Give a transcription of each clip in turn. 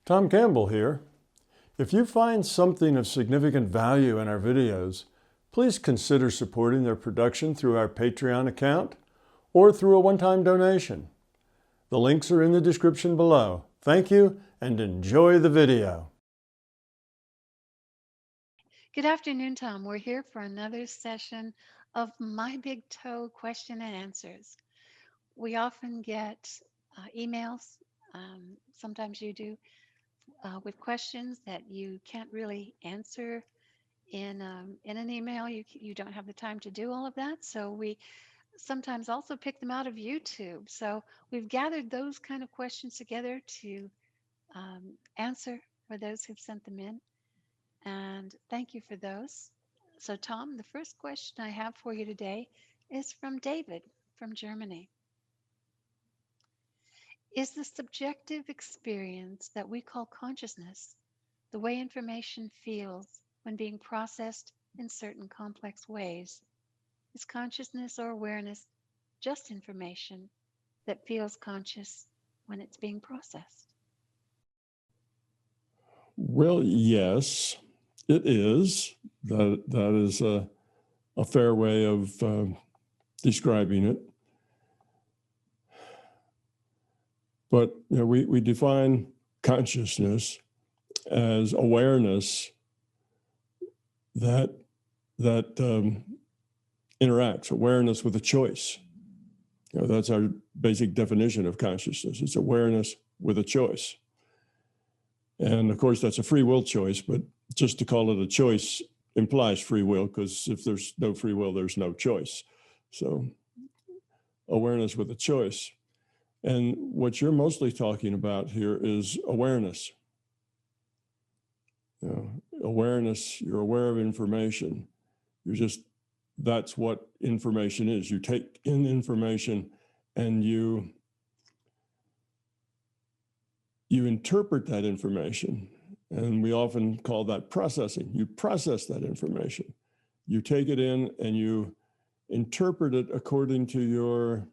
Tom Campbell here. If you find something of significant value in our videos, please consider supporting their production through our Patreon account or through a one-time donation. The links are in the description below. Thank you and enjoy the video. Good afternoon, Tom. We're here for another session of My Big Toe question and answers. We often get emails, sometimes you do, with questions that you can't really answer in an email. You don't have the time to do all of that. So we sometimes also pick them out of YouTube. So we've gathered those kind of questions together to answer for those who've sent them in. And thank you for those. So Tom, the first question I have for you today is from David from Germany. Is the subjective experience that we call consciousness the way information feels when being processed in certain complex ways? Is consciousness or awareness just information that feels conscious when it's being processed? Well, yes, it is. That is a fair way of describing it. But we define consciousness as awareness that interacts, awareness with a choice. That's our basic definition of consciousness. It's awareness with a choice. And of course, that's a free will choice, but just to call it a choice implies free will, because if there's no free will, there's no choice. So awareness with a choice. And what you're mostly talking about here is awareness. Awareness, you're aware of information. That's what information is. You take in information and you interpret that information. And we often call that processing. You process that information. You take it in and you interpret it according to your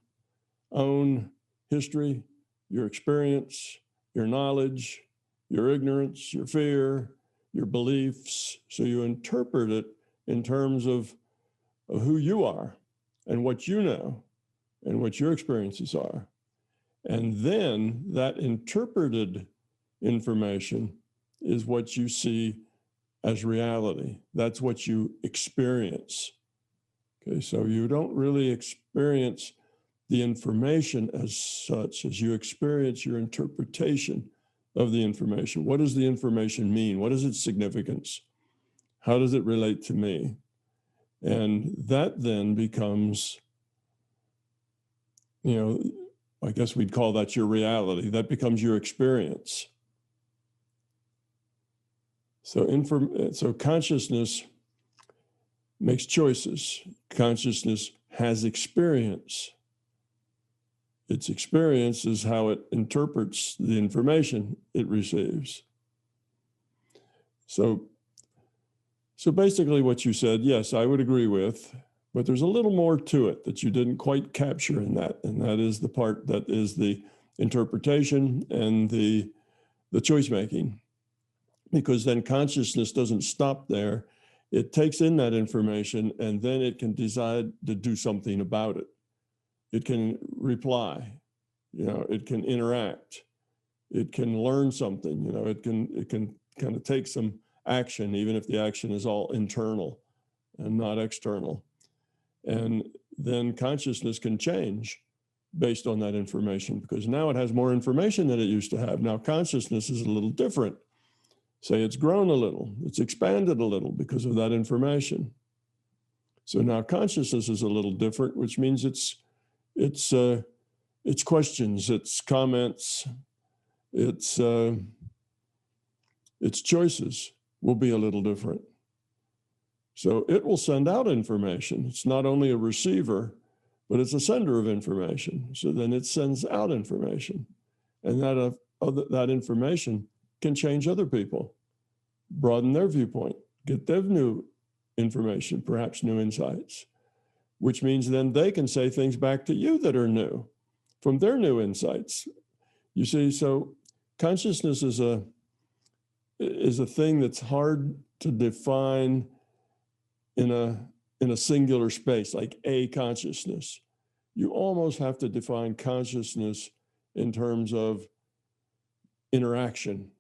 own history, your experience, your knowledge, your ignorance, your fear, your beliefs. So you interpret it in terms of who you are and what you know and what your experiences are. And then that interpreted information is what you see as reality. That's what you experience. Okay, so you don't really experience the information as such as you experience your interpretation of the information. What does the information mean? What is its significance? How does it relate to me? And that then becomes, I guess we'd call that your reality. That becomes your experience. So consciousness makes choices. Consciousness has experience. Its experience is how it interprets the information it receives. So basically what you said, yes, I would agree with, but there's a little more to it that you didn't quite capture in that. And that is the part that is the interpretation and the choice making. Because then consciousness doesn't stop there. It takes in that information and then it can decide to do something about it. It can reply, it can interact, it can learn something, it can kind of take some action, even if the action is all internal and not external. And then consciousness can change based on that information, because now it has more information than it used to have. Now consciousness is a little different. Say it's grown a little, it's expanded a little because of that information. So now consciousness is a little different, which means it's questions, it's comments, its choices will be a little different. So it will send out information. It's not only a receiver, but it's a sender of information. So then it sends out information, and that information can change other people, broaden their viewpoint, get them new information, perhaps new insights, which means then they can say things back to you that are new from their new insights. You see, so consciousness is is a thing that's hard to define in a singular space, like a consciousness. You almost have to define consciousness in terms of interaction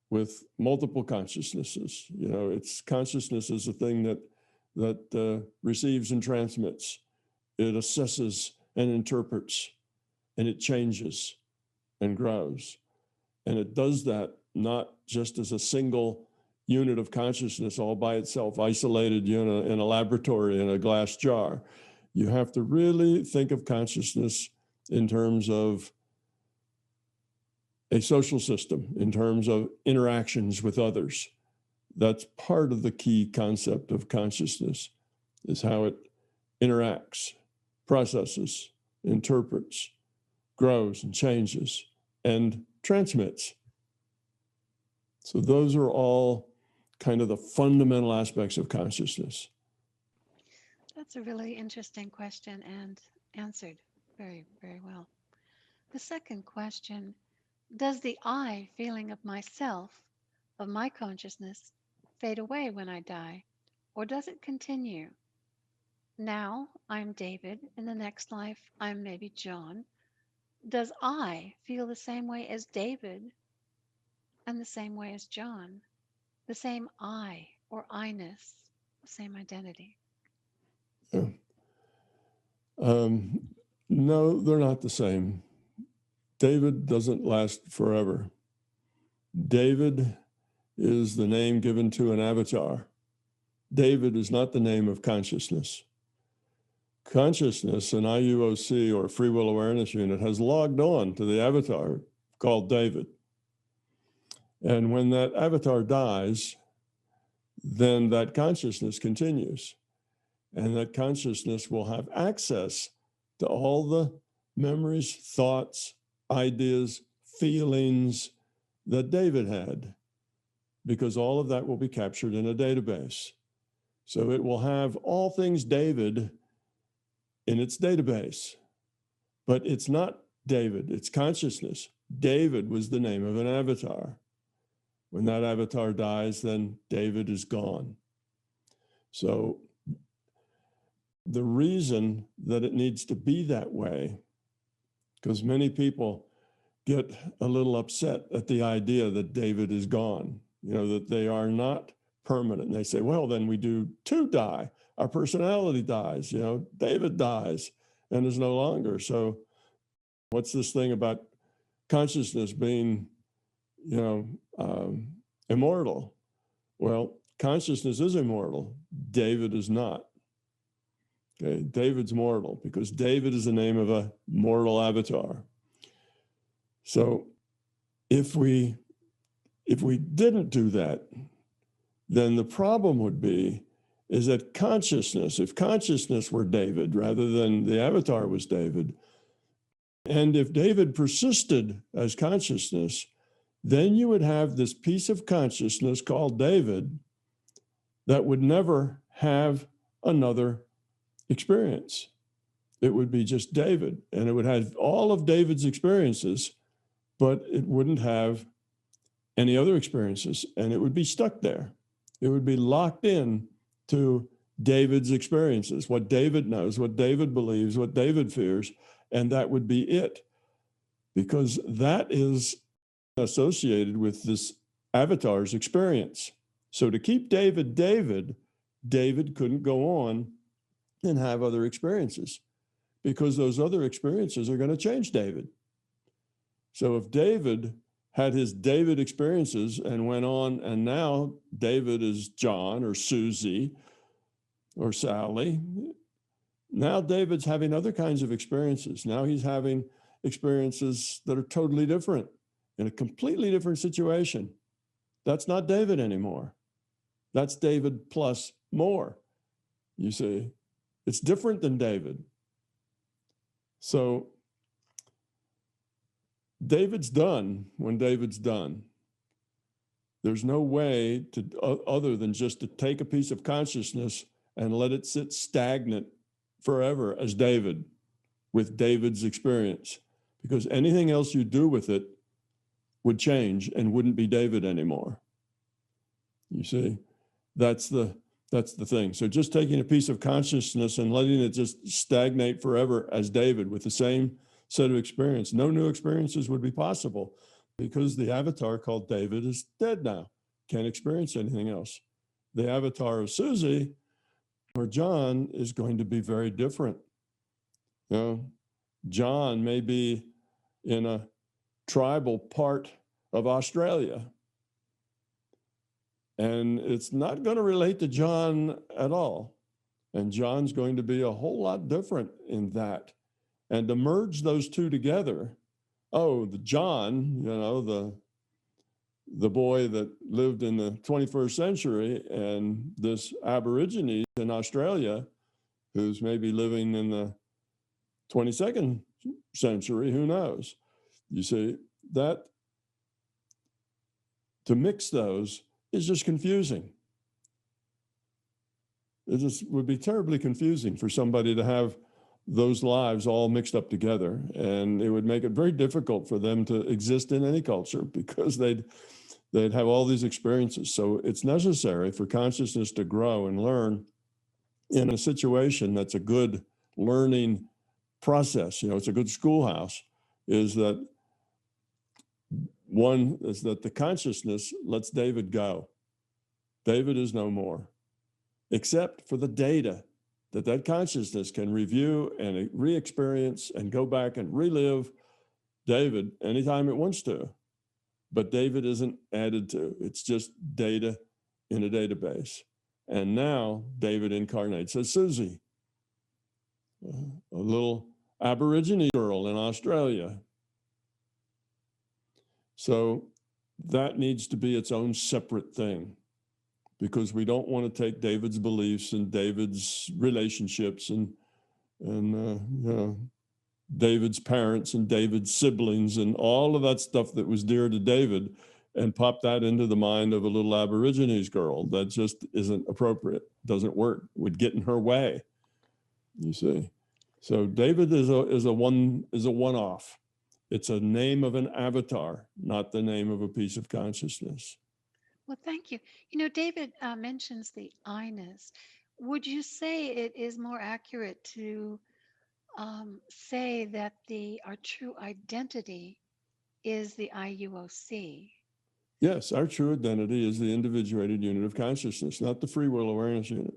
with multiple consciousnesses. You know, it's consciousness is a thing that receives and transmits. It assesses and interprets, and it changes and grows. And it does that not just as a single unit of consciousness all by itself, isolated in a laboratory in a glass jar. You have to really think of consciousness in terms of a social system, in terms of interactions with others. That's part of the key concept of consciousness, is how it interacts, processes, interprets, grows and changes, and transmits. So those are all kind of the fundamental aspects of consciousness. That's a really interesting question and answered very, very well. The second question, does the I feeling of myself, of my consciousness, fade away when I die, or does it continue? Now I'm David, in the next life I'm maybe John. Does I feel the same way as David and the same way as John? The same I or I-ness, the same identity? Yeah. No, they're not the same. David doesn't last forever. David is the name given to an avatar. David is not the name of consciousness. Consciousness, an IUOC or free will awareness unit, has logged on to the avatar called David. And when that avatar dies, then that consciousness continues. And that consciousness will have access to all the memories, thoughts, ideas, feelings that David had, because all of that will be captured in a database. So it will have all things David in its database, but it's not David, it's consciousness. David was the name of an avatar. When that avatar dies, then David is gone. So the reason that it needs to be that way, because many people get a little upset at the idea that David is gone, you know, that they are not permanent. And they say, well, then we do two die. Our personality dies, you know, David dies and is no longer. So what's this thing about consciousness being, you know, immortal? Well, consciousness is immortal. David is not. Okay, David's mortal because David is the name of a mortal avatar. So if we didn't do that, then the problem would be is that consciousness, if consciousness were David rather than the avatar was David, and if David persisted as consciousness, then you would have this piece of consciousness called David that would never have another experience. It would be just David, and it would have all of David's experiences, but it wouldn't have any other experiences, and it would be stuck there. It would be locked in to David's experiences, what David knows, what David believes, what David fears, and that would be it, because that is associated with this avatar's experience. So to keep David David, David couldn't go on and have other experiences because those other experiences are going to change David. So if David had his David experiences and went on, and now David is John or Susie or Sally, now David's having other kinds of experiences. Now he's having experiences that are totally different in a completely different situation. That's not David anymore. That's David plus more, you see. It's different than David. So David's done when David's done. There's no way to other than just to take a piece of consciousness and let it sit stagnant forever as David with David's experience, because anything else you do with it would change and wouldn't be David anymore. You see, that's the thing. So just taking a piece of consciousness and letting it just stagnate forever as David with the same set of experience, no new experiences would be possible because the avatar called David is dead now, can't experience anything else. The avatar of Susie or John is going to be very different. You know, John may be in a tribal part of Australia, and it's not going to relate to John at all. And John's going to be a whole lot different in that. And to merge those two together, the John, the boy that lived in the 21st century, and this Aborigine in Australia who's maybe living in the 22nd century, who knows? You see, that to mix those is just confusing. It just would be terribly confusing for somebody to have those lives all mixed up together, and it would make it very difficult for them to exist in any culture because they'd have all these experiences. So it's necessary for consciousness to grow and learn in a situation that's a good learning process. It's a good schoolhouse, is that one is that the consciousness lets David go. David is no more, except for the data that consciousness can review and re-experience and go back and relive David anytime it wants to. But David isn't added to. It's just data in a database. And now David incarnates as Susie, a little Aborigine girl in Australia. So that needs to be its own separate thing, because we don't want to take David's beliefs and David's relationships and David's parents and David's siblings and all of that stuff that was dear to David and pop that into the mind of a little Aborigines girl. That just isn't appropriate. Doesn't work. Would get in her way. You see. So David is a one-off. It's a name of an avatar, not the name of a piece of consciousness. Well, thank you. David mentions the I-ness. Would you say it is more accurate to say that our true identity is the IUOC? Yes, our true identity is the individuated unit of consciousness, not the free will awareness unit.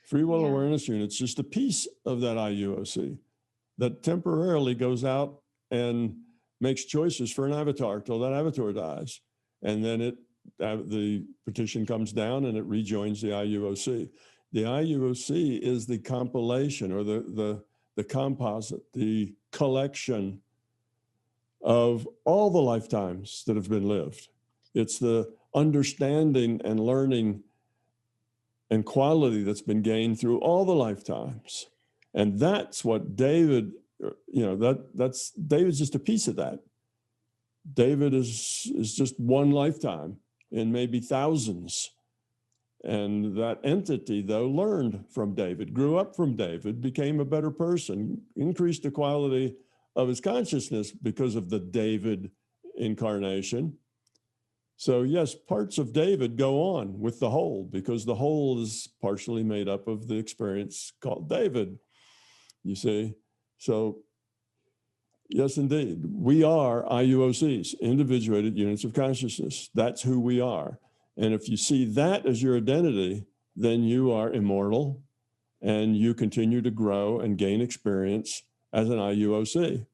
Free will awareness unit is just a piece of that IUOC that temporarily goes out and makes choices for an avatar till that avatar dies. And then the petition comes down and it rejoins the IUOC. The IUOC is the compilation or the composite, the collection of all the lifetimes that have been lived. It's the understanding and learning and quality that's been gained through all the lifetimes. And that's what David, that's David's just a piece of that. David is just one lifetime in maybe thousands. And that entity, though, learned from David, grew up from David, became a better person, increased the quality of his consciousness because of the David incarnation. So yes, parts of David go on with the whole, because the whole is partially made up of the experience called David, you see. So yes, indeed, we are IUOCs, individuated units of consciousness. That's who we are. And if you see that as your identity, then you are immortal and you continue to grow and gain experience as an IUOC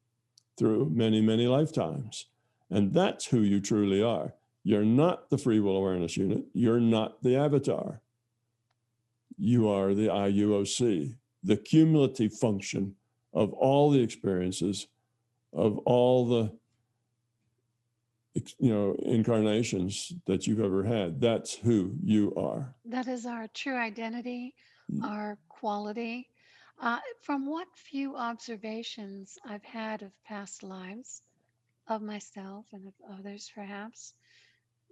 through many, many lifetimes. And that's who you truly are. You're not the free will awareness unit. You're not the avatar. You are the IUOC, the cumulative function of all the experiences of all the incarnations that you've ever had. That's who you are. That is our true identity, our quality. From what few observations I've had of past lives, of myself and of others perhaps,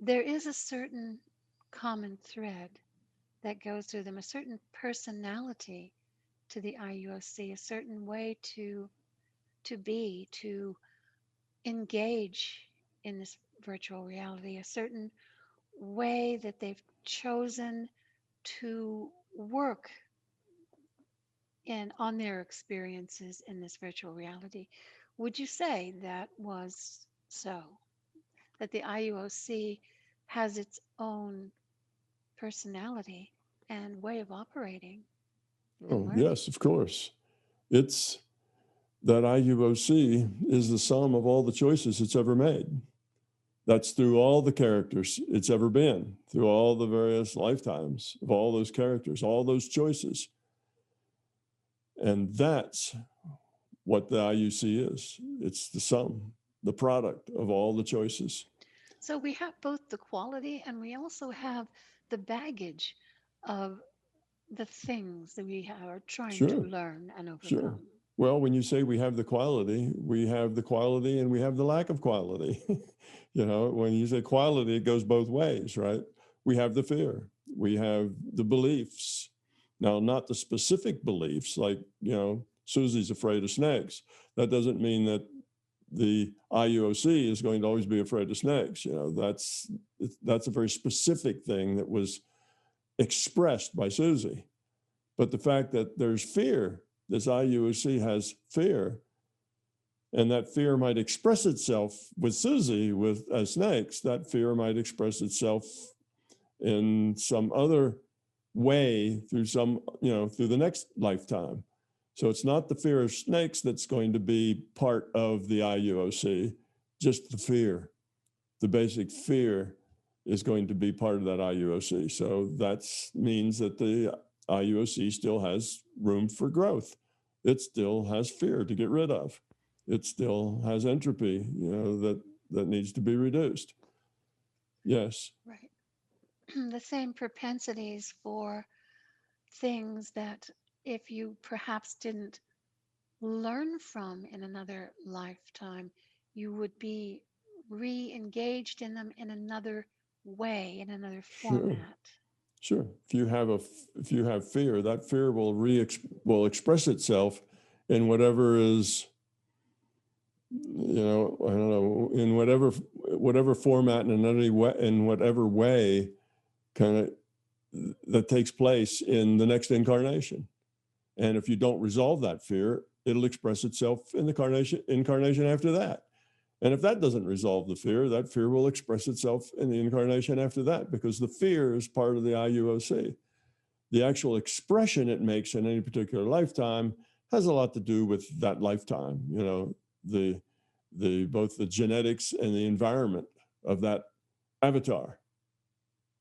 there is a certain common thread that goes through them, a certain personality to the IUOC, a certain way to be, to engage in this virtual reality, a certain way that they've chosen to work in on their experiences in this virtual reality. Would you say that was so? That the IUOC has its own personality and way of operating and Oh, learning? yes, of course. It's that IUOC is the sum of all the choices it's ever made. That's through all the characters it's ever been, through all the various lifetimes of all those characters, all those choices. And that's what the IUC is. It's the sum, the product of all the choices. So we have both the quality and we also have the baggage of the things that are trying to Sure, learn and sure. overcome. Well, when you say we have the quality and we have the lack of quality. When you say quality, it goes both ways, right? We have the fear, we have the beliefs. Now, not the specific beliefs, like, Susie's afraid of snakes. That doesn't mean that the IUOC is going to always be afraid of snakes. That's a very specific thing that was expressed by Susie. But the fact that there's fear, this IUOC has fear, and that fear might express itself with Susie with snakes, that fear might express itself in some other way through through the next lifetime. So it's not the fear of snakes that's going to be part of the IUOC, just the fear. The basic fear is going to be part of that IUOC. So that means that the IUOC still has room for growth. It still has fear to get rid of. It still has entropy, that needs to be reduced. Yes. Right. The same propensities for things that if you perhaps didn't learn from in another lifetime, you would be re engaged in them in another way, in another Sure. format. Sure. If you have fear, that fear will express itself in whatever is, I don't know, in whatever format and in whatever way kind of that takes place in the next incarnation. And if you don't resolve that fear, it'll express itself in the incarnation after that. And if that doesn't resolve the fear, that fear will express itself in the incarnation after that, because the fear is part of the IUOC. The actual expression it makes in any particular lifetime has a lot to do with that lifetime, both the genetics and the environment of that avatar.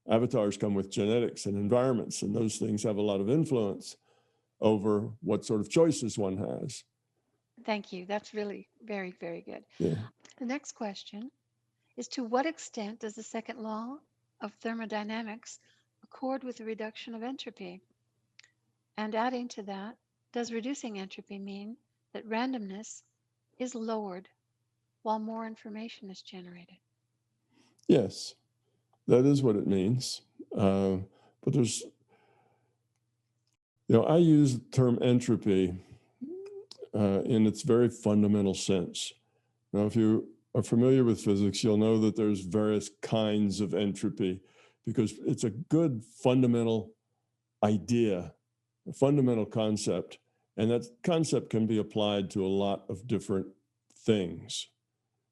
Avatars come with genetics and environments, and those things have a lot of influence over what sort of choices one has. Thank you. That's really very, very good. Yeah. The next question is, to what extent does the second law of thermodynamics accord with the reduction of entropy? And adding to that, does reducing entropy mean that randomness is lowered while more information is generated? Yes, that is what it means. But I use the term entropy in its very fundamental sense. Now, if you are familiar with physics, you'll know that there's various kinds of entropy, because it's a good fundamental idea, a fundamental concept, and that concept can be applied to a lot of different things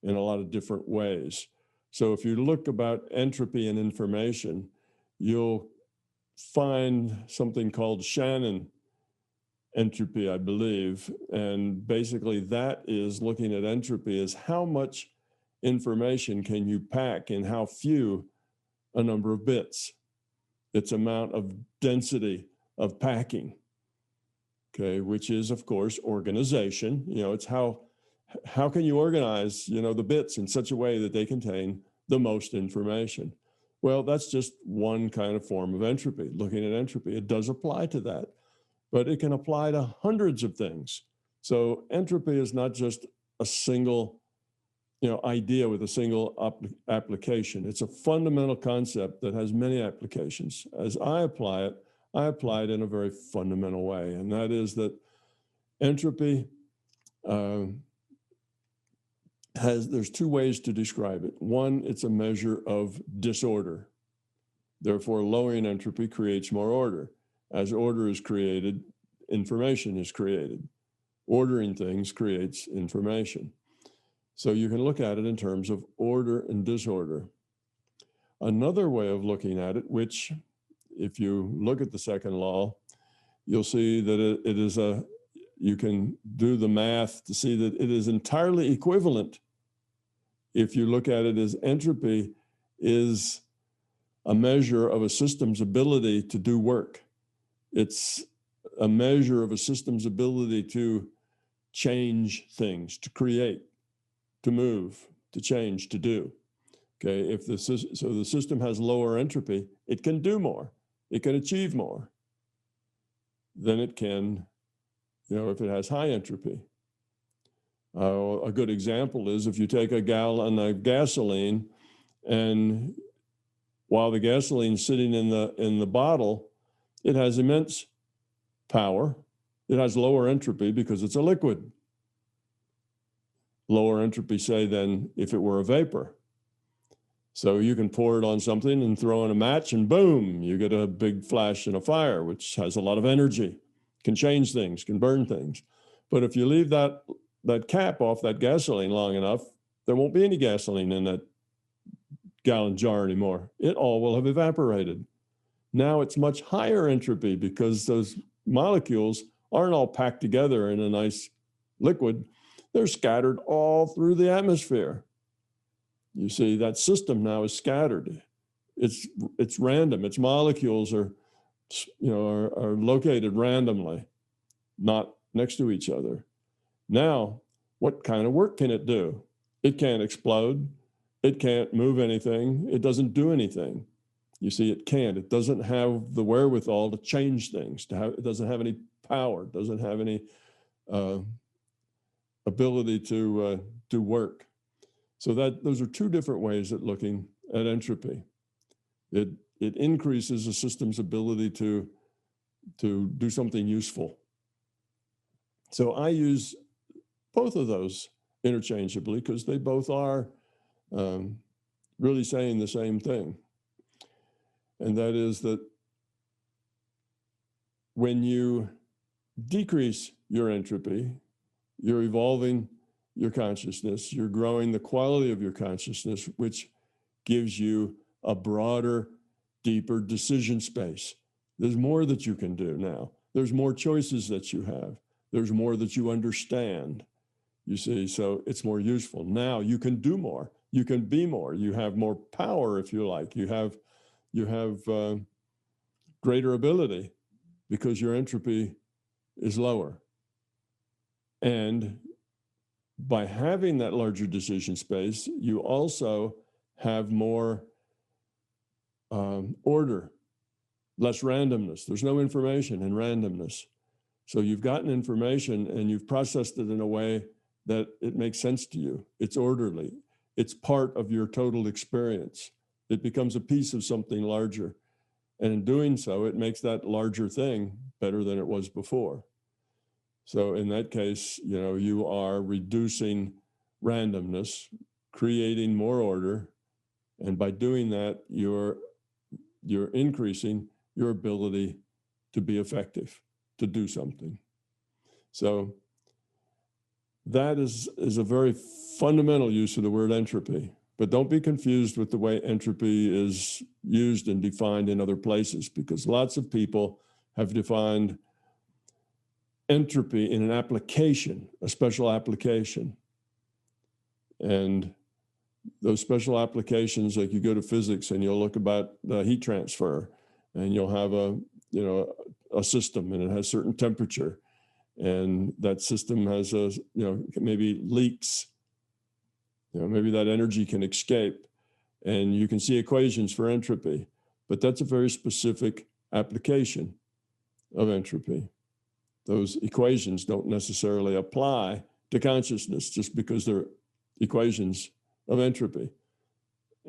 in a lot of different ways. So if you look about entropy in information, you'll find something called Shannon Entropy, I believe. And basically that is looking at entropy as how much information can you pack in how few a number of bits. Its amount of density of packing, okay, which is, of course, organization. It's how can you organize, the bits in such a way that they contain the most information? Well, that's just one kind of form of entropy, looking at entropy. It does apply to that, but it can apply to hundreds of things. So entropy is not just a single, idea with a single application. It's a fundamental concept that has many applications. As I apply it in a very fundamental way, and that is that entropy there's two ways to describe it. One, it's a measure of disorder. Therefore, lowering entropy creates more order. As order is created, information is created. Ordering things creates information. So you can look at it in terms of order and disorder. Another way of looking at it, which if you look at the second law, you'll see that you can do the math to see that it is entirely equivalent. If you look at it as entropy is a measure of a system's ability to do work. It's a measure of a system's ability to change things, to create, to move, to change, to do. Okay, so the system has lower entropy, it can do more, it can achieve more than it can, if it has high entropy. A good example is if you take a gallon of gasoline, and while the gasoline's sitting in the bottle, it has immense power. It has lower entropy because it's a liquid. Lower entropy, say, than if it were a vapor. So you can pour it on something and throw in a match and boom, you get a big flash and a fire, which has a lot of energy, can change things, can burn things. But if you leave that cap off that gasoline long enough, there won't be any gasoline in that gallon jar anymore. It all will have evaporated. Now it's much higher entropy because those molecules aren't all packed together in a nice liquid. They're scattered all through the atmosphere. You see, that system now is scattered. It's random. Its molecules are located randomly, not next to each other. Now, what kind of work can it do? It can't explode. It can't move anything. It doesn't do anything. You see, it can't. It doesn't have the wherewithal to change things. It doesn't have any power. It doesn't have any ability to do work. So those are two different ways at looking at entropy. It increases a system's ability to do something useful. So I use both of those interchangeably because they both are really saying the same thing. And that is that when you decrease your entropy, you're evolving your consciousness, you're growing the quality of your consciousness, which gives you a broader, deeper decision space. There's more that you can do now. There's more choices that you have. There's more that you understand. You see, so it's more useful. Now you can do more. You can be more. You have more power, if you like. You have greater ability because your entropy is lower. And by having that larger decision space, you also have more order, less randomness. There's no information in randomness. So you've gotten information and you've processed it in a way that it makes sense to you. It's orderly. It's part of your total experience. It becomes a piece of something larger. And in doing so, it makes that larger thing better than it was before. So in that case, you are reducing randomness, creating more order. And by doing that, you're increasing your ability to be effective, to do something. So that is a very fundamental use of the word entropy. But don't be confused with the way entropy is used and defined in other places, because lots of people have defined entropy in an application, a special application. And those special applications, like you go to physics and you'll look about heat transfer, and you'll have a system and it has certain temperature, and that system has maybe leaks. Maybe that energy can escape, and you can see equations for entropy, but that's a very specific application of entropy. Those equations don't necessarily apply to consciousness just because they're equations of entropy.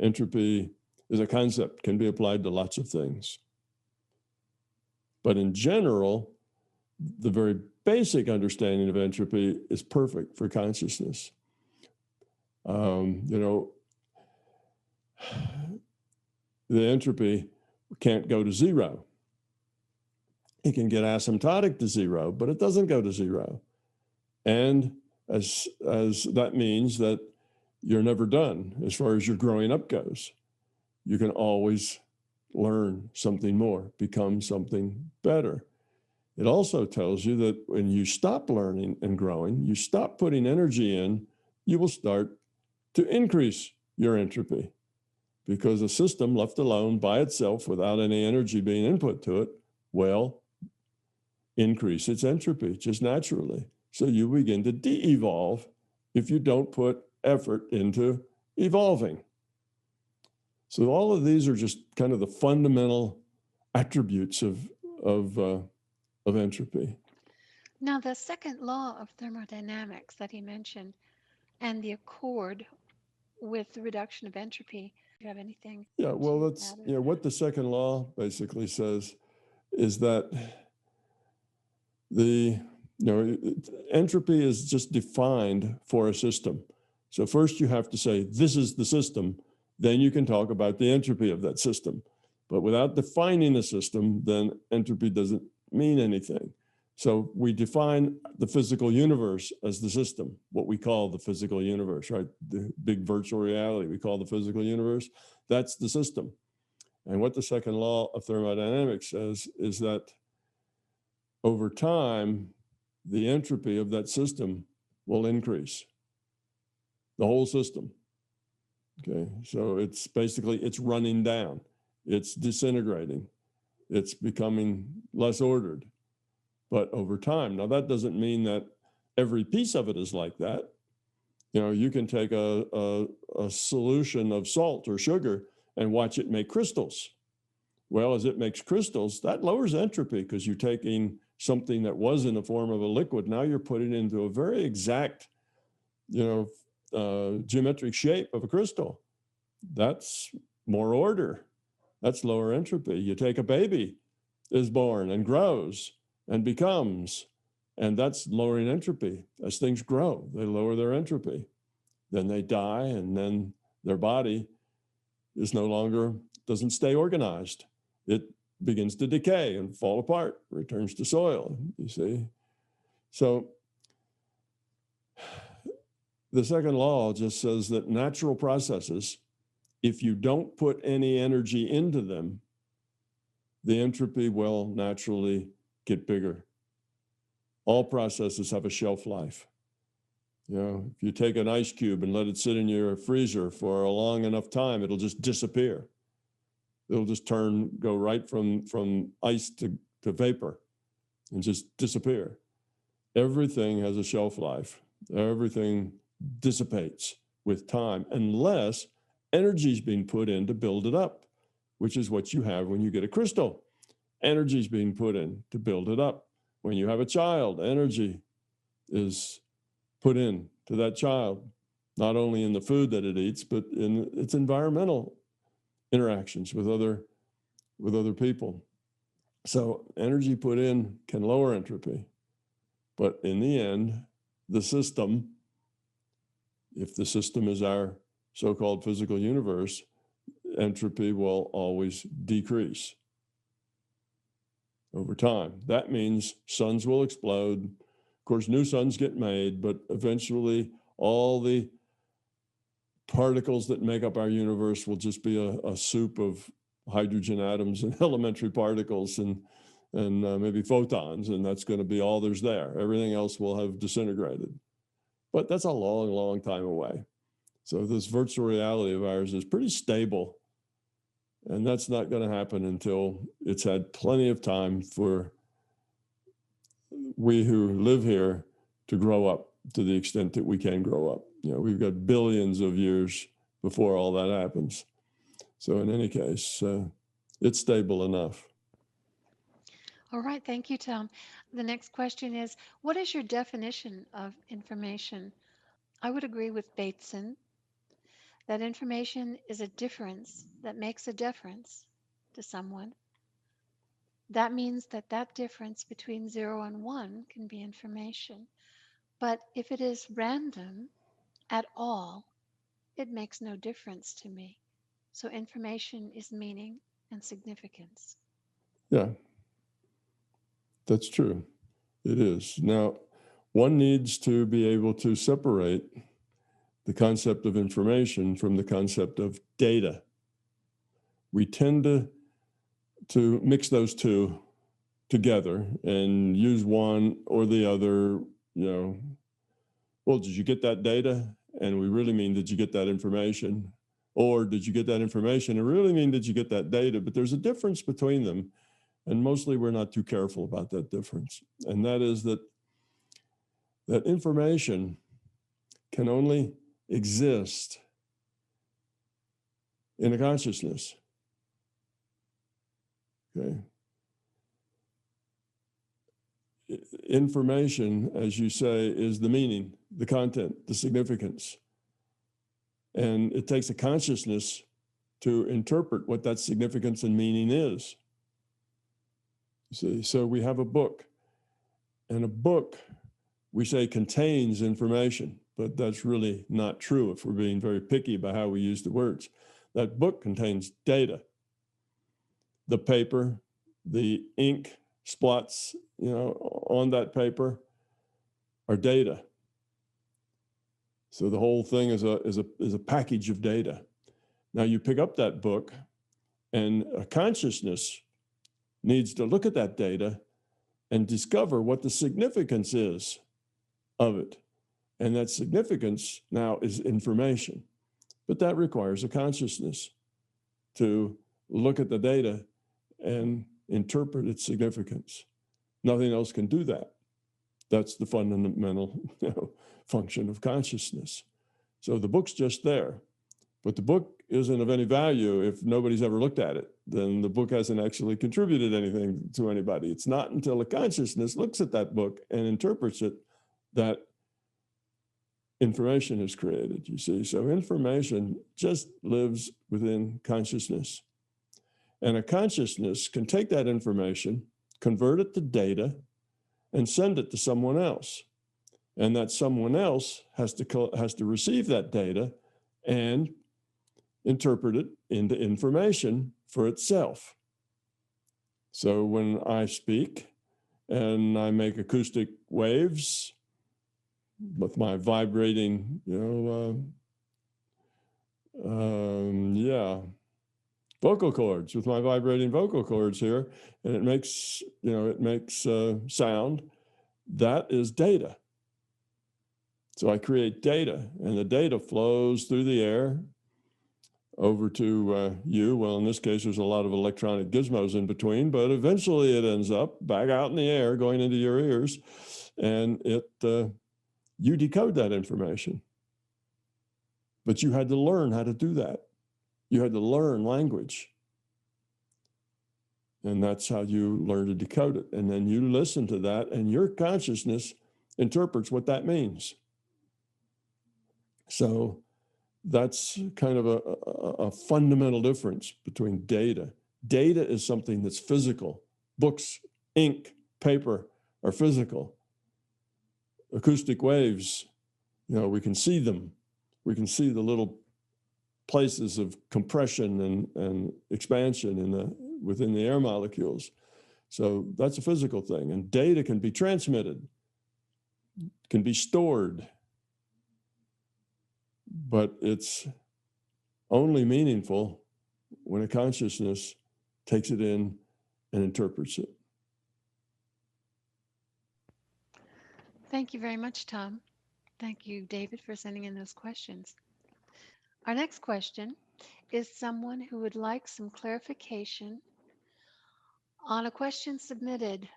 Entropy is a concept, can be applied to lots of things. But in general, the very basic understanding of entropy is perfect for consciousness. The entropy can't go to zero. It can get asymptotic to zero, but it doesn't go to zero. And as that means that you're never done as far as your growing up goes. You can always learn something more, become something better. It also tells you that when you stop learning and growing, you stop putting energy in, you will start to increase your entropy, because a system left alone by itself without any energy being input to it will increase its entropy just naturally. So you begin to de-evolve if you don't put effort into evolving. So all of these are just kind of the fundamental attributes of entropy. Now, the second law of thermodynamics that he mentioned and the accord with the reduction of entropy, do you have anything? Yeah, well, that's what the second law basically says is that entropy is just defined for a system. So first you have to say, this is the system. Then you can talk about the entropy of that system. But without defining the system, then entropy doesn't mean anything. So we define the physical universe as the system, what we call the physical universe, right? The big virtual reality we call the physical universe. That's the system. And what the second law of thermodynamics says is that over time, the entropy of that system will increase, the whole system. Okay, so it's basically, it's running down, it's disintegrating, it's becoming less ordered, but over time. Now that doesn't mean that every piece of it is like that. You can take a solution of salt or sugar and watch it make crystals. Well, as it makes crystals, that lowers entropy because you're taking something that was in the form of a liquid. Now you're putting it into a very exact, geometric shape of a crystal. That's more order. That's lower entropy. You take a baby is born and grows and becomes, and that's lowering entropy. As things grow, they lower their entropy. Then they die, and then their body is no longer, doesn't stay organized. It begins to decay and fall apart, returns to soil, you see. So the second law just says that natural processes, if you don't put any energy into them, the entropy will naturally get bigger. All processes have a shelf life. If you take an ice cube and let it sit in your freezer for a long enough time, it'll just disappear. It'll just go right from ice to vapor and just disappear. Everything has a shelf life. Everything dissipates with time unless energy is being put in to build it up, which is what you have when you get a crystal. Energy is being put in to build it up. When you have a child, energy is put in to that child, not only in the food that it eats, but in its environmental interactions with other people. So energy put in can lower entropy. But in the end, the system, if the system is our so-called physical universe, entropy will always decrease over time. That means suns will explode. Of course, new suns get made, but eventually all the particles that make up our universe will just be a soup of hydrogen atoms and elementary particles and maybe photons, and that's going to be all there's there. Everything else will have disintegrated. But that's a long, long time away. So this virtual reality of ours is pretty stable, and that's not going to happen until it's had plenty of time for we who live here to grow up to the extent that we can grow up. We've got billions of years before all that happens. So in any case, it's stable enough. All right, thank you, Tom. The next question is, what is your definition of information? I would agree with Bateson that information is a difference that makes a difference to someone. That means that difference between 0 and 1 can be information. But if it is random at all, it makes no difference to me. So information is meaning. and significance. Yeah, that's true. It is. Now, one needs to be able to separate the concept of information from the concept of data. We tend to mix those two together and use one or the other, well, did you get that data? And we really mean, did you get that information? Or did you get that information and really mean, did you get that data? But there's a difference between them. And mostly we're not too careful about that difference. And that is that information can only exist in a consciousness. Okay. Information, as you say, is the meaning, the content, the significance. And it takes a consciousness to interpret what that significance and meaning is. See, so we have a book, and a book, we say, contains information, but that's really not true if we're being very picky about how we use the words. That book contains data. The paper, the ink spots, on that paper are data. So the whole thing is a package of data. Now you pick up that book, and a consciousness needs to look at that data and discover what the significance is of it. And that significance now is information. But that requires a consciousness to look at the data and interpret its significance. Nothing else can do that. That's the fundamental function of consciousness. So the book's just there, but the book isn't of any value if nobody's ever looked at it. Then the book hasn't actually contributed anything to anybody. It's not until a consciousness looks at that book and interprets it that information is created, you see. So information just lives within consciousness. And a consciousness can take that information, convert it to data, and send it to someone else. And that someone else has to receive that data and interpret it into information for itself. So when I speak and I make acoustic waves with my vibrating, vocal cords, with my vibrating vocal cords here, and it makes sound, that is data. So I create data, and the data flows through the air over to you. Well, in this case, there's a lot of electronic gizmos in between, but eventually it ends up back out in the air, going into your ears, and you decode that information. But you had to learn how to do that. You had to learn language. And that's how you learn to decode it. And then you listen to that, and your consciousness interprets what that means. So that's kind of a fundamental difference between data. Data is something that's physical. Books, ink, paper are physical. Acoustic waves, we can see them. We can see the little places of compression and expansion within the air molecules. So that's a physical thing. And data can be transmitted, can be stored, but it's only meaningful when a consciousness takes it in and interprets it. Thank you very much, Tom. Thank you, David, for sending in those questions. Our next question is someone who would like some clarification on a question submitted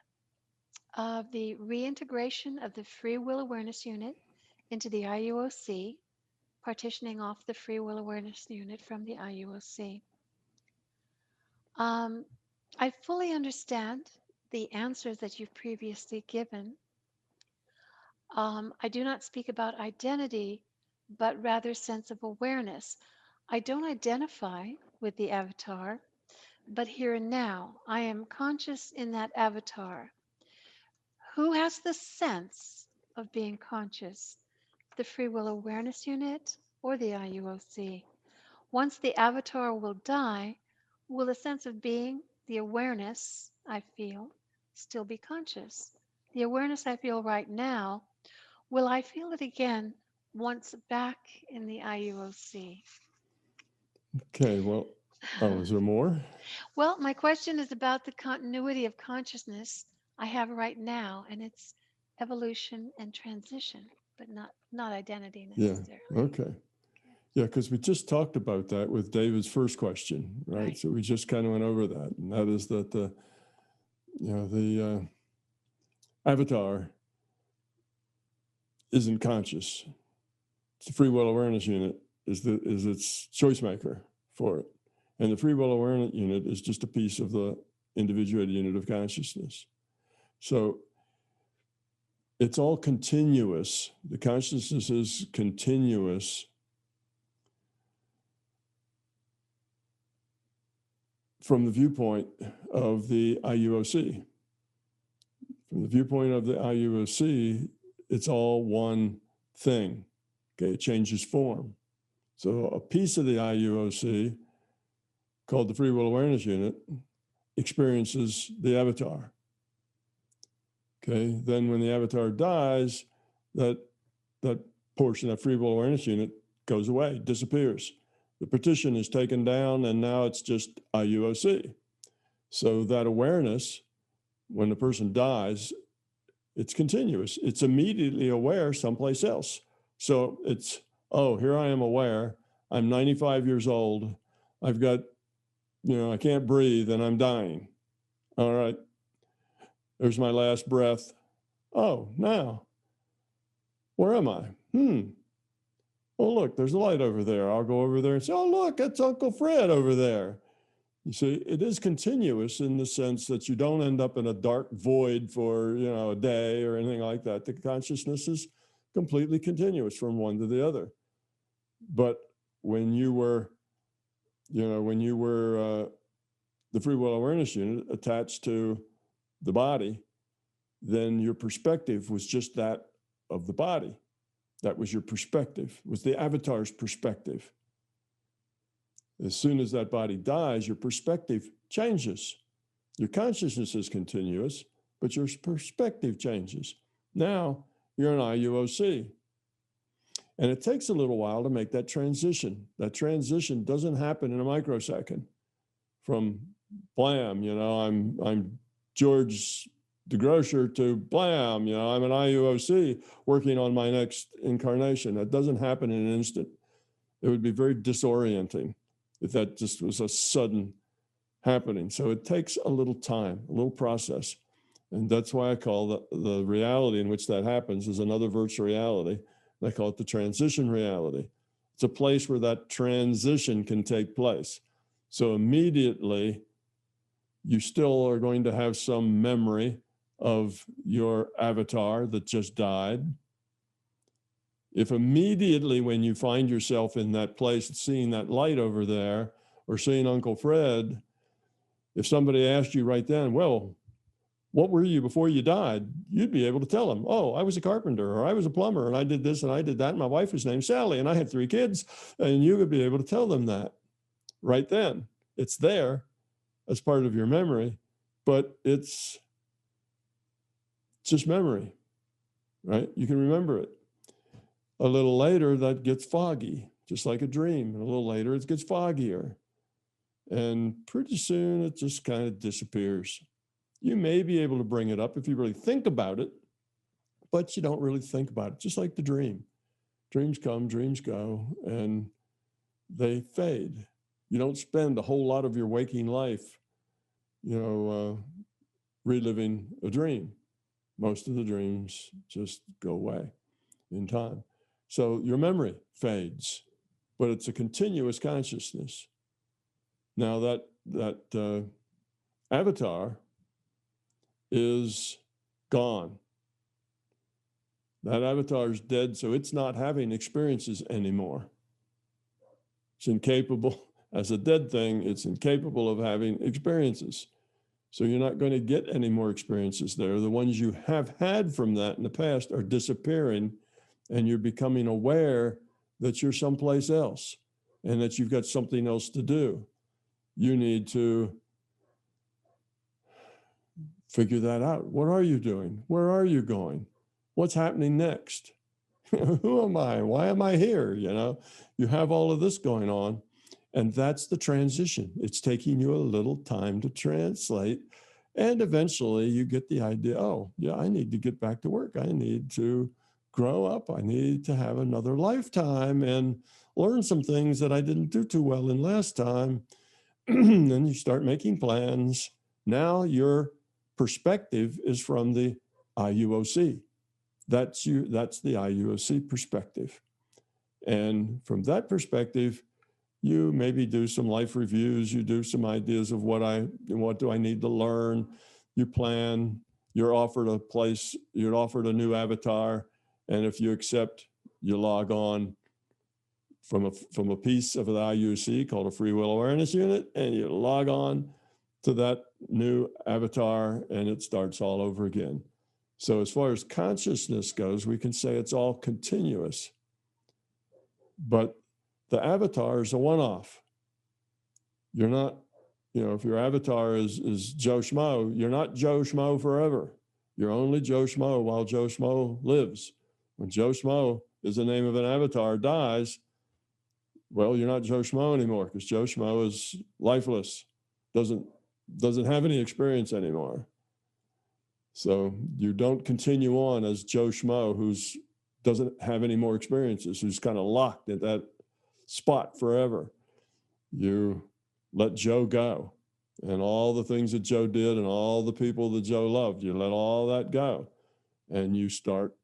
of the reintegration of the free will awareness unit into the IUOC, partitioning off the free will awareness unit from the IUOC. I fully understand the answers that you've previously given. I do not speak about identity, but rather sense of awareness. I don't identify with the avatar, but here and now, I am conscious in that avatar. Who has the sense of being conscious? The free will awareness unit or the IUOC? Once the avatar will die, will the sense of being, the awareness I feel, still be conscious? The awareness I feel right now, will I feel it again once back in the IUOC? Okay, well, oh, is there more? Well, my question is about the continuity of consciousness I have right now and its evolution and transition, but not identity Yeah, necessarily. okay. Yeah, because we just talked about that with David's first question, right? Right. So we just kind of went over that, and that is that the avatar isn't conscious. The free will awareness unit is its choice maker for it, and the free will awareness unit is just a piece of the individuated unit of consciousness. So it's all continuous. The consciousness is continuous from the viewpoint of the IUOC. From the viewpoint of the IUOC, it's all one thing. Okay, it changes form. So a piece of the IUOC, called the Free Will Awareness Unit, experiences the avatar. Okay, then when the avatar dies, that portion, that Free Will Awareness Unit, goes away, disappears. The partition is taken down, and now it's just IUOC. So that awareness, when the person dies, it's continuous. It's immediately aware someplace else. So it's, oh, here I am aware. I'm 95 years old. I've got, I can't breathe and I'm dying. All right. There's my last breath. Oh, now, where am I? Oh, look, there's a light over there. I'll go over there and say, oh, look, it's Uncle Fred over there. You see, it is continuous in the sense that you don't end up in a dark void for, a day or anything like that. The consciousness is completely continuous from one to the other. But when you were, the free will awareness unit attached to the body, then your perspective was just that of the body. That was your perspective, was the avatar's perspective. As soon as that body dies, your perspective changes. Your consciousness is continuous, but your perspective changes. Now you're an IUOC. And it takes a little while to make that transition. That transition doesn't happen in a microsecond. From blam, I'm George the grocer to blam, I'm an IUOC working on my next incarnation. That doesn't happen in an instant. It would be very disorienting if that just was a sudden happening. So it takes a little time, a little process. And that's why I call the reality in which that happens is another virtual reality. I call it the transition reality. It's a place where that transition can take place. So immediately, you still are going to have some memory of your avatar that just died. If immediately when you find yourself in that place, seeing that light over there, or seeing Uncle Fred, if somebody asked you right then, well, what were you before you died? You'd be able to tell them, oh, I was a carpenter, or I was a plumber, and I did this and I did that. And my wife was named Sally, and I had 3 kids. And you would be able to tell them that right then. It's there as part of your memory, but it's just memory, right? You can remember it. A little later, that gets foggy, just like a dream. And a little later, it gets foggier. And pretty soon, it just kind of disappears. You may be able to bring it up if you really think about it, but you don't really think about it, just like the dream. Dreams come, dreams go, and they fade. You don't spend a whole lot of your waking life, reliving a dream. Most of the dreams just go away in time. So your memory fades, but it's a continuous consciousness. Now that avatar is gone. That avatar is dead, so it's not having experiences anymore. It's incapable, as a dead thing, it's incapable of having experiences. So you're not going to get any more experiences there. The ones you have had from that in the past are disappearing, and you're becoming aware that you're someplace else and that you've got something else to do. You need to figure that out. What are you doing? Where are you going? What's happening next? Who am I? Why am I here? You have all of this going on. And that's the transition. It's taking you a little time to translate. And eventually you get the idea, oh, yeah, I need to get back to work. I need to grow up. I need to have another lifetime and learn some things that I didn't do too well in last time. Then you start making plans. Now your perspective is from the IUOC. That's the IUOC perspective. And from that perspective, you maybe do some life reviews, you do some ideas of what do I need to learn, you plan, you're offered a place, you're offered a new avatar, and if you accept, you log on from a piece of the IUC called a free will awareness unit, and you log on to that new avatar, and it starts all over again. So as far as consciousness goes, we can say it's all continuous. But the avatar is a one-off. You're not, if your avatar is Joe Schmo, you're not Joe Schmo forever. You're only Joe Schmo while Joe Schmo lives. When Joe Schmo is the name of an avatar dies, well, you're not Joe Schmo anymore because Joe Schmo is lifeless, doesn't have any experience anymore. So you don't continue on as Joe Schmo who's doesn't have any more experiences, who's kind of locked at that spot forever. You let Joe go, and all the things that Joe did and all the people that Joe loved, you let all that go, and you start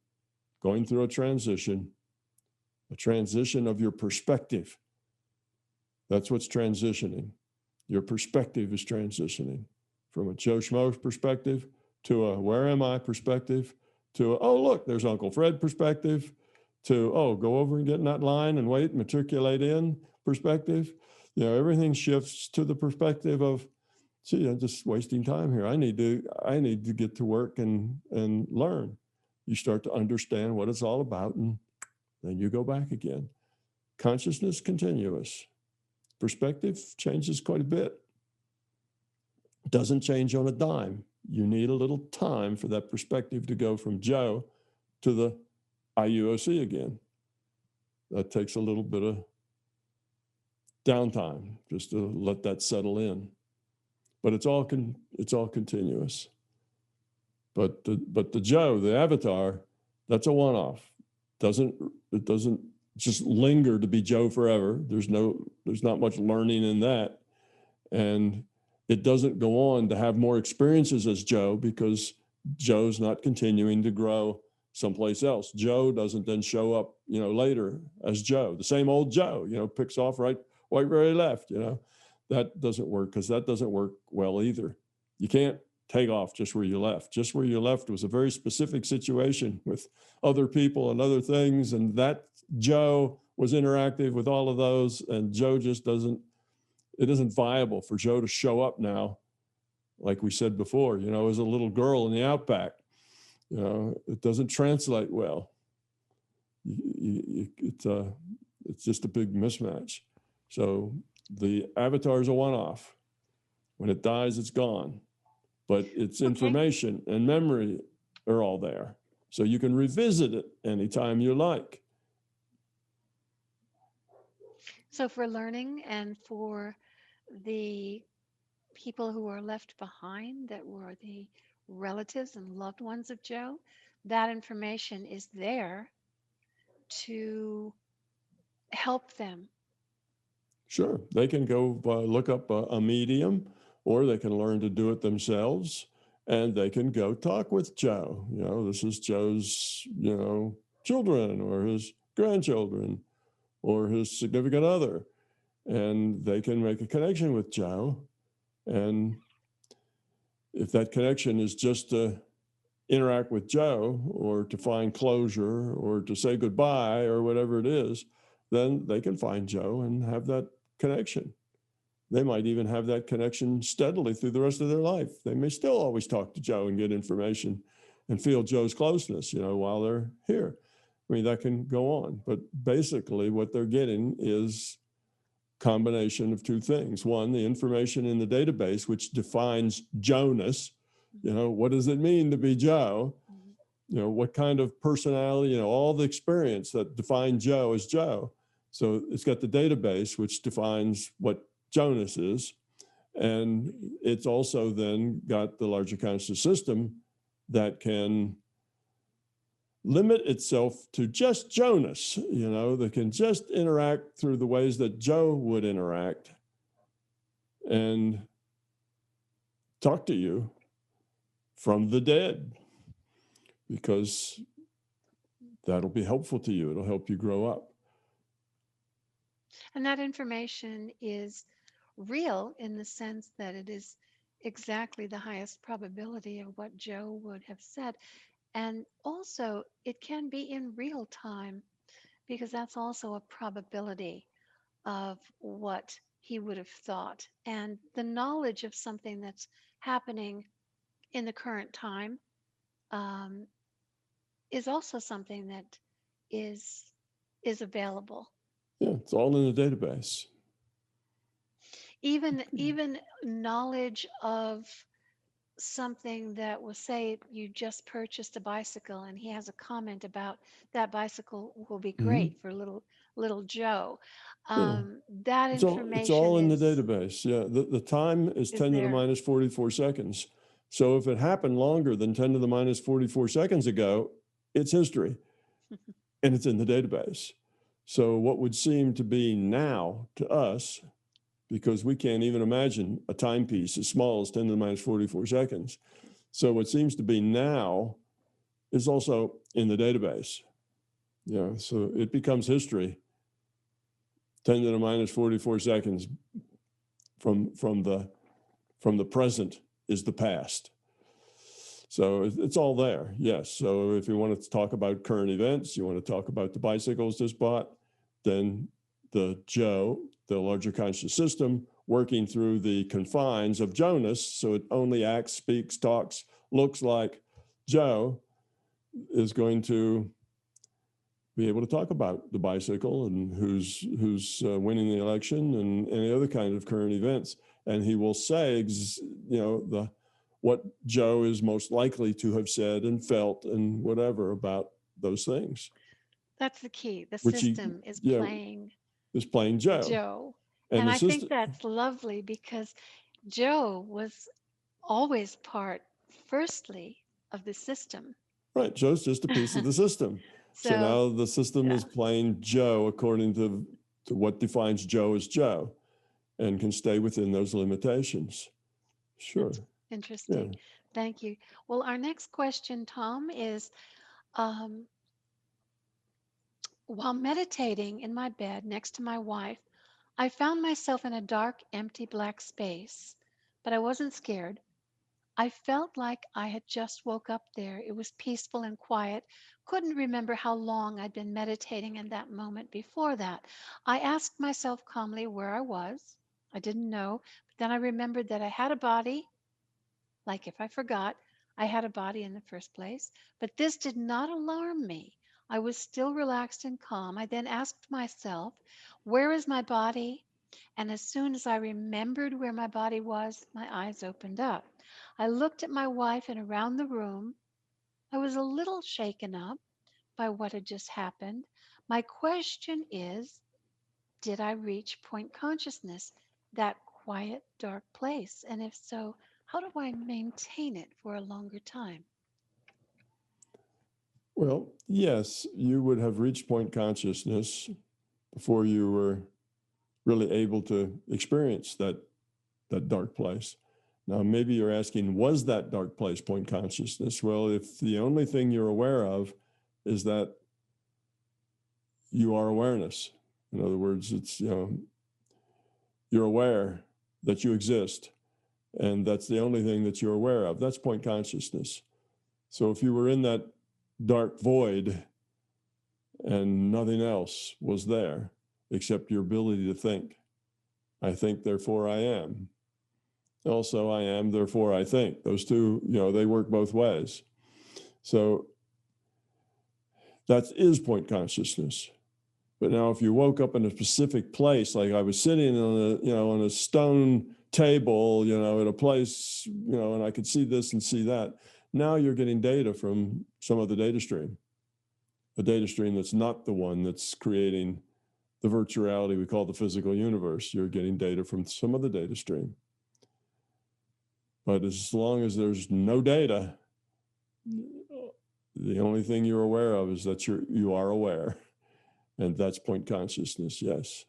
going through a transition of your perspective. That's what's transitioning. Your perspective is transitioning from a Joe Schmo perspective to a where am I perspective, to a, oh, look, there's Uncle Fred perspective, to, oh, go over and get in that line and wait, matriculate in perspective. Everything shifts to the perspective of, gee, I'm just wasting time here. I need to get to work and learn. You start to understand what it's all about, and then you go back again. Consciousness continuous. Perspective changes quite a bit. Doesn't change on a dime. You need a little time for that perspective to go from Joe to the IUOC again. That takes a little bit of downtime just to let that settle in. But it's all continuous. But the Joe, the avatar, that's a one-off. It doesn't just linger to be Joe forever. There's not much learning in that. And it doesn't go on to have more experiences as Joe because Joe's not continuing to grow someplace else. Joe doesn't then show up, later as Joe, the same old Joe, picks off right where he left, That doesn't work because that doesn't work well either. You can't take off just where you left. Just where you left was a very specific situation with other people and other things, and that Joe was interactive with all of those, and Joe just it isn't viable for Joe to show up now, like we said before, as a little girl in the outback. It doesn't translate well. It's just a big mismatch. So the avatar is a one-off. When it dies, it's gone. But its information and memory are all there. So you can revisit it anytime you like. So for learning and for the people who are left behind that were the relatives and loved ones of Joe, that information is there to help them. Sure. They can go look up a medium, or they can learn to do it themselves, and they can go talk with Joe. This is Joe's, children or his grandchildren or his significant other. And they can make a connection with Joe. And if that connection is just to interact with Joe or to find closure or to say goodbye or whatever it is, then they can find Joe and have that connection. They might even have that connection steadily through the rest of their life. They may still always talk to Joe and get information and feel Joe's closeness, while they're here. I mean, that can go on. But basically what they're getting is combination of two things. One, the information in the database, which defines Joe-ness. You know, what does it mean to be Joe? You know, what kind of personality, you know, all the experience that define Joe as Joe. So it's got the database, which defines what Joe-ness is. And it's also then got the larger conscious system that can limit itself to just Joe-ness, you know, that can just interact through the ways that Joe would interact and talk to you from the dead, because that'll be helpful to you. It'll help you grow up. And that information is real in the sense that it is exactly the highest probability of what Joe would have said. And also, it can be in real time because that's also a probability of what he would have thought. And the knowledge of something that's happening in the current time um, is also something that is available. Yeah, it's all in the database. Even knowledge of something that will say you just purchased a bicycle and he has a comment about that bicycle will be great for little Joe. Yeah. That It's information all in the database. Yeah, the time is 10 to the there. minus 44 seconds. So if it happened longer than 10 to the minus 44 seconds ago, it's history and it's in the database. So what would seem to be now to us, because we can't even imagine a timepiece as small as 10 to the minus 44 seconds. So what seems to be now is also in the database. Yeah, so it becomes history. 10 to the minus 44 seconds from the present is the past. So it's all there, yes. So if you want to talk about current events, you want to talk about the bicycles just bought, then the Joe, the larger conscious system, working through the confines of Joe-ness, so it only acts, speaks, talks, looks like Joe, is going to be able to talk about the bicycle and who's winning the election and any other kind of current events. And he will say, what Joe is most likely to have said and felt and whatever about those things. That's the key. The system is playing Joe. And I think that's lovely because Joe was always part, firstly, of the system. Right. Joe's just a piece of the system. So now the system is playing Joe according to what defines Joe as Joe and can stay within those limitations. Sure. That's interesting. Yeah. Thank you. Well, our next question, Tom, is while meditating in my bed next to my wife, I found myself in a dark, empty, black space, but I wasn't scared. I felt like I had just woke up there. It was peaceful and quiet. Couldn't remember how long I'd been meditating in that moment before that. I asked myself calmly where I was. I didn't know, but then I remembered that I had a body. Like if I forgot, I had a body in the first place. But this did not alarm me. I was still relaxed and calm. I then asked myself, where is my body? And as soon as I remembered where my body was, my eyes opened up. I looked at my wife and around the room. I was a little shaken up by what had just happened. My question is, did I reach point consciousness, that quiet, dark place? And if so, how do I maintain it for a longer time? Well, yes, you would have reached point consciousness before you were really able to experience that dark place. Now, maybe you're asking, was that dark place point consciousness? Well, if the only thing you're aware of is that you are awareness, in other words, it's, you're aware that you exist, and that's the only thing that you're aware of. That's point consciousness. So if you were in that dark void and nothing else was there except your ability to think, I think, therefore I am. Also, I am, therefore I think. Those two, they work both ways. So that is point consciousness. But now if you woke up in a specific place, like I was sitting on a stone table, at a place, and I could see this and see that. Now you're getting data from some other data stream, a data stream that's not the one that's creating the virtual reality we call the physical universe. You're getting data from some other data stream. But as long as there's no data, the only thing you're aware of is that you are aware. And that's point consciousness, yes.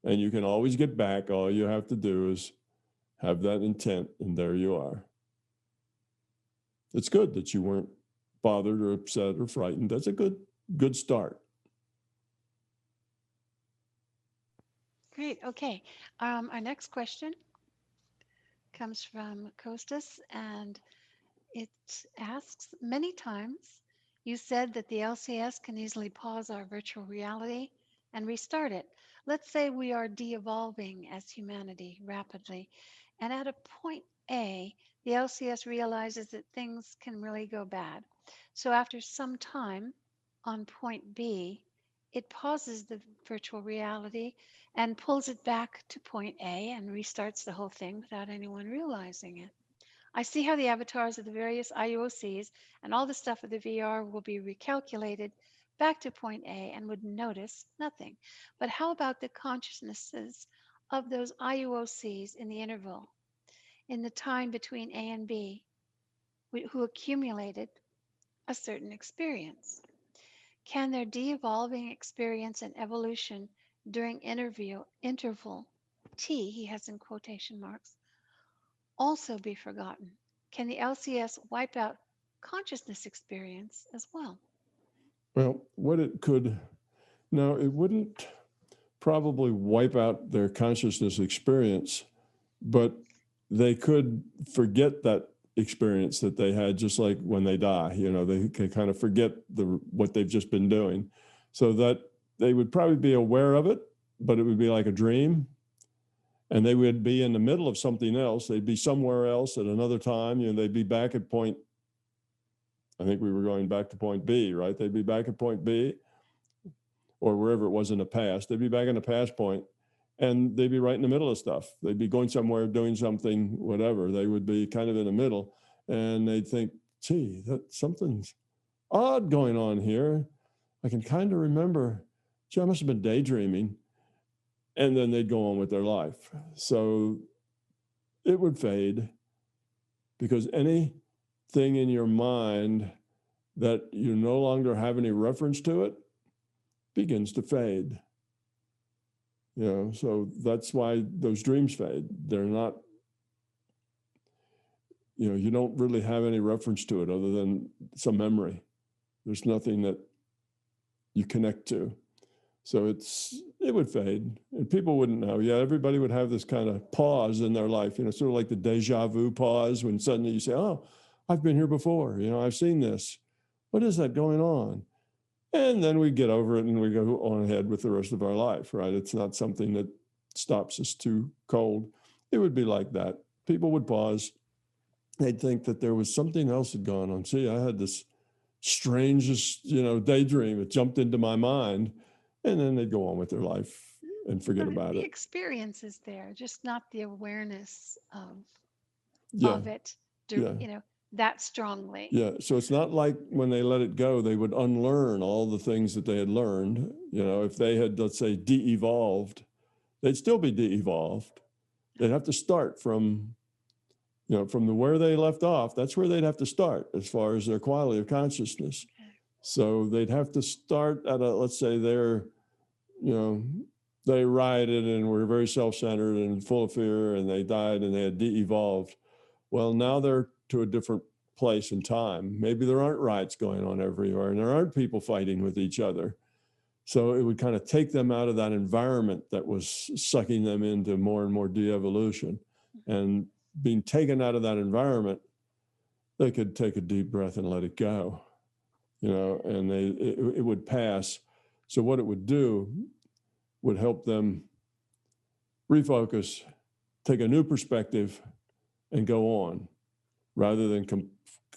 And you can always get back. All you have to do is have that intent, and there you are. It's good that you weren't bothered or upset or frightened. That's a good start. Great. Okay. Our next question comes from Costas, and it asks, many times you said that the LCS can easily pause our virtual reality and restart it. Let's say we are de-evolving as humanity rapidly, and at a point A, the LCS realizes that things can really go bad. So after some time on point B, it pauses the virtual reality and pulls it back to point A and restarts the whole thing without anyone realizing it. I see how the avatars of the various IUOCs and all the stuff of the VR will be recalculated back to point A and would notice nothing. But how about the consciousnesses of those IUOCs in the interval, in the time between A and B, who accumulated a certain experience? Can their de-evolving experience and evolution during interval T, he has in quotation marks, also be forgotten? Can the LCS wipe out consciousness experience as well? Well, what it could, now it wouldn't probably wipe out their consciousness experience, but they could forget that experience that they had, just like when they die. They can kind of forget what they've just been doing, so that they would probably be aware of it, but it would be like a dream, and they would be in the middle of something else. They'd be somewhere else at another time. They'd be back at point, I think we were going back to point B, right? They'd be back at point B, or wherever it was in the past. They'd be back in the past point, and they'd be right in the middle of stuff. They'd be going somewhere, doing something, whatever. They would be kind of in the middle, and they'd think, gee, something's odd going on here. I can kind of remember, gee, I must have been daydreaming. And then they'd go on with their life. So it would fade, because anything in your mind that you no longer have any reference to it begins to fade. So that's why those dreams fade. They're not, you don't really have any reference to it other than some memory. There's nothing that you connect to. So it would fade, and people wouldn't know. Yeah, everybody would have this kind of pause in their life, sort of like the deja vu pause, when suddenly you say, oh, I've been here before. I've seen this. What is that going on? And then we get over it and we go on ahead with the rest of our life, right? It's not something that stops us too cold. It would be like that. People would pause. They'd think that there was something else had gone on. See, I had this strangest, daydream. It jumped into my mind. And then they'd go on with their life and forget about The it. experience is there, just not the awareness of it, that strongly. Yeah. So it's not like when they let it go, they would unlearn all the things that they had learned. If they had, let's say, de-evolved, they'd still be de-evolved. They'd have to start from where they left off. That's where they'd have to start as far as their quality of consciousness. Okay. So they'd have to start at let's say they rioted and were very self-centered and full of fear, and they died and they had de-evolved. Well, now they're to a different place in time. Maybe there aren't riots going on everywhere, and there aren't people fighting with each other. So it would kind of take them out of that environment that was sucking them into more and more de-evolution. And being taken out of that environment, they could take a deep breath and let it go, and it would pass. So what it would do would help them refocus, take a new perspective, and go on, rather than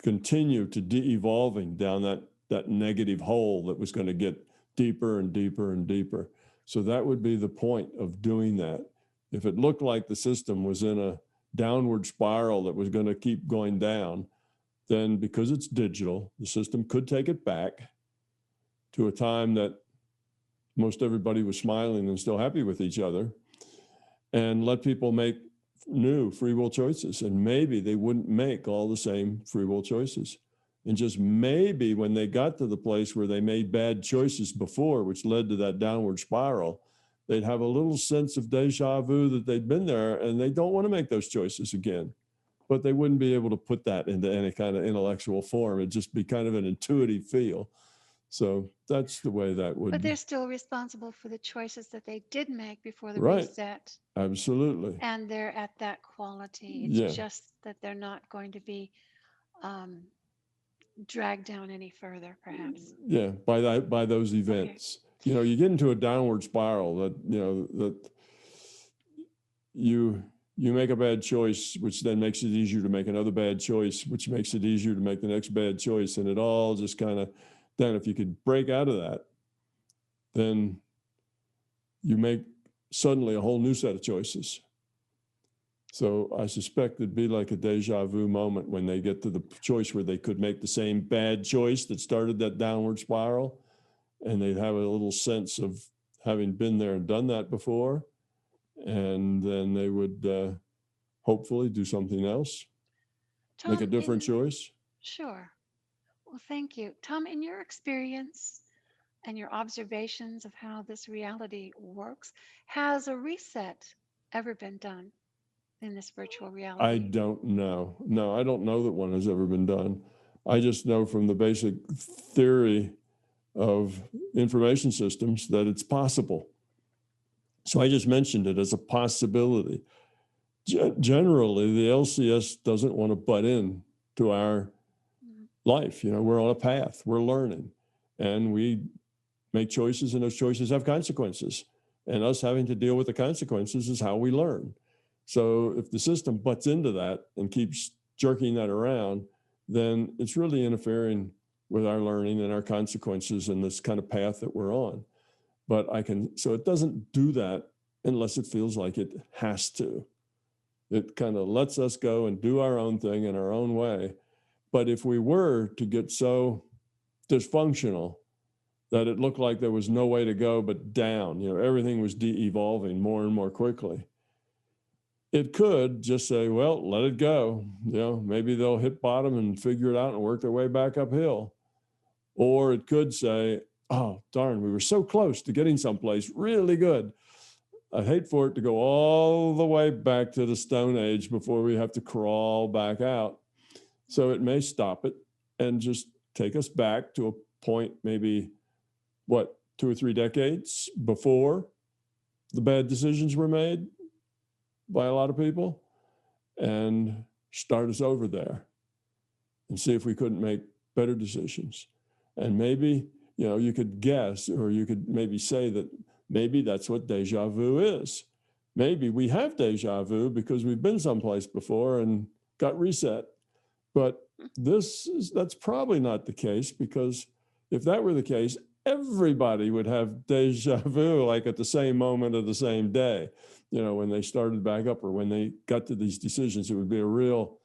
continue to de-evolving down that negative hole that was going to get deeper and deeper and deeper. So that would be the point of doing that. If it looked like the system was in a downward spiral that was going to keep going down, then because it's digital, the system could take it back to a time that most everybody was smiling and still happy with each other, and let people make new free will choices. And maybe they wouldn't make all the same free will choices. And just maybe when they got to the place where they made bad choices before, which led to that downward spiral, they'd have a little sense of deja vu that they'd been there and they don't want to make those choices again. But they wouldn't be able to put that into any kind of intellectual form. It'd just be kind of an intuitive feel. So that's the way that would. But they're still responsible for the choices that they did make before the Right. reset. Absolutely. And they're at that quality. Yeah. It's just that they're not going to be dragged down any further, perhaps. Yeah, by those events. Okay. You know, you get into a downward spiral that, you know, that you make a bad choice, which then makes it easier to make another bad choice, which makes it easier to make the next bad choice. And it all just kind of, then if you could break out of that, then you make suddenly a whole new set of choices. So I suspect it'd be like a deja vu moment when they get to the choice where they could make the same bad choice that started that downward spiral, and they'd have a little sense of having been there and done that before, and then they would hopefully do something else, Tom, make a different choice. Sure. Well, thank you. Tom, in your experience and your observations of how this reality works, has a reset ever been done in this virtual reality? I don't know. No, I don't know that one has ever been done. I just know from the basic theory of information systems that it's possible. So I just mentioned it as a possibility. Generally, the LCS doesn't want to butt in to our life. You know, we're on a path, we're learning, and we make choices, and those choices have consequences. And us having to deal with the consequences is how we learn. So if the system butts into that and keeps jerking that around, then it's really interfering with our learning and our consequences and this kind of path that we're on. But so it doesn't do that unless it feels like it has to. It kind of lets us go and do our own thing in our own way. But if we were to get so dysfunctional that it looked like there was no way to go but down, you know, everything was de-evolving more and more quickly, it could just say, well, let it go. You know, maybe they'll hit bottom and figure it out and work their way back uphill. Or it could say, oh, darn, we were so close to getting someplace really good. I'd hate for it to go all the way back to the Stone Age before we have to crawl back out. So it may stop it and just take us back to a point, maybe, 2 or 3 decades before the bad decisions were made by a lot of people, and start us over there and see if we couldn't make better decisions. And maybe, you know, you could guess, or you could maybe say that maybe that's what deja vu is. Maybe we have deja vu because we've been someplace before and got reset. But that's probably not the case, because if that were the case, everybody would have deja vu like at the same moment of the same day, you know, when they started back up or when they got to these decisions. It would be a real,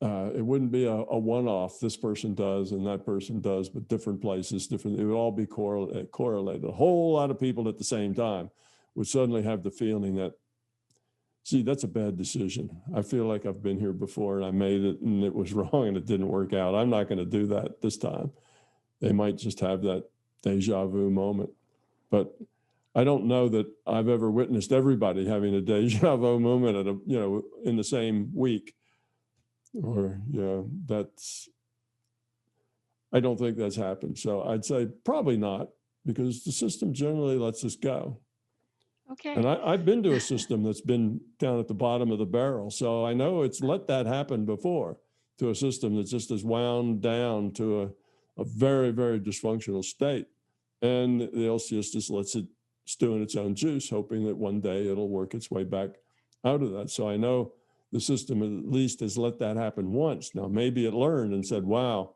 it wouldn't be a one-off, this person does and that person does, but different places, different, it would all be correlated. A whole lot of people at the same time would suddenly have the feeling that, gee, that's a bad decision. I feel like I've been here before and I made it and it was wrong and it didn't work out. I'm not going to do that this time. They might just have that deja vu moment. But I don't know that I've ever witnessed everybody having a deja vu moment at in the same week. Or, I don't think that's happened. So I'd say probably not, because the system generally lets us go. Okay. And I've been to a system that's been down at the bottom of the barrel. So I know it's let that happen before, to a system that just is wound down to a very, very dysfunctional state. And the LCS just lets it stew in its own juice, hoping that one day it'll work its way back out of that. So I know the system at least has let that happen once. Now, maybe it learned and said, wow,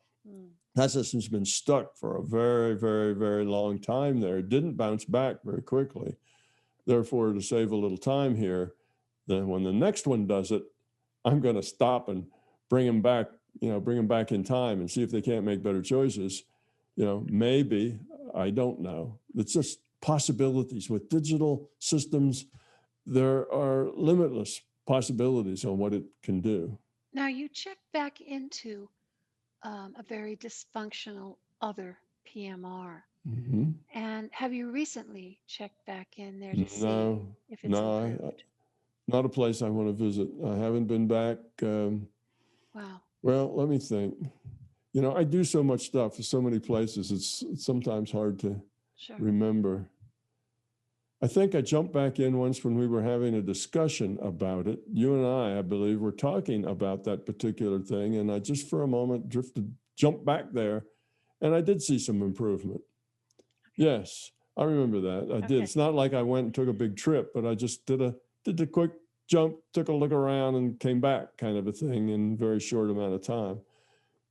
That system's been stuck for a very, very, very long time there. It didn't bounce back very quickly. Therefore, to save a little time here, then when the next one does it, I'm going to stop and bring them back, bring them back in time and see if they can't make better choices. Maybe, I don't know. It's just possibilities with digital systems. There are limitless possibilities on what it can do. Now, you check back into a very dysfunctional other PMR. Mm-hmm. And have you recently checked back in there to see No, if it's no, improved? not a place I want to visit. I haven't been back. Wow. Well, let me think. I do so much stuff for so many places. It's sometimes hard to remember. I think I jumped back in once when we were having a discussion about it. You and I believe, were talking about that particular thing. And I just for a moment jumped back there, and I did see some improvement. Okay. Yes, I remember that. I did. It's not like I went and took a big trip, but I just did a quick jump, took a look around and came back, kind of a thing, in a very short amount of time.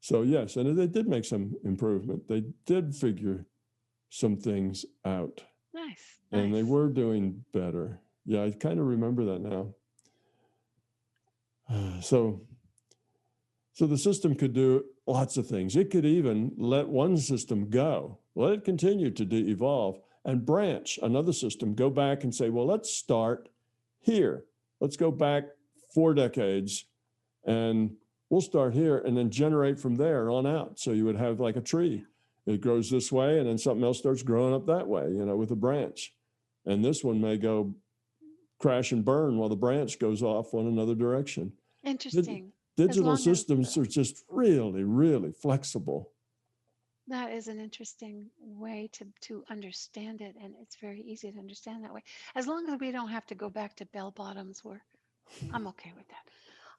So yes, and they did make some improvement. They did figure some things out. Nice. And they were doing better. Yeah, I kind of remember that now. So the system could do lots of things. It could even let one system go, let it continue to evolve, and branch another system, go back and say, well, let's start here. Let's go back 4 decades, and we'll start here and then generate from there on out. So you would have like a tree. It grows this way, and then something else starts growing up that way, with a branch. And this one may go crash and burn while the branch goes off on another direction. Interesting. Digital systems are just really, really flexible. That is an interesting way to understand it, and it's very easy to understand that way. As long as we don't have to go back to bell bottoms, I'm okay with that.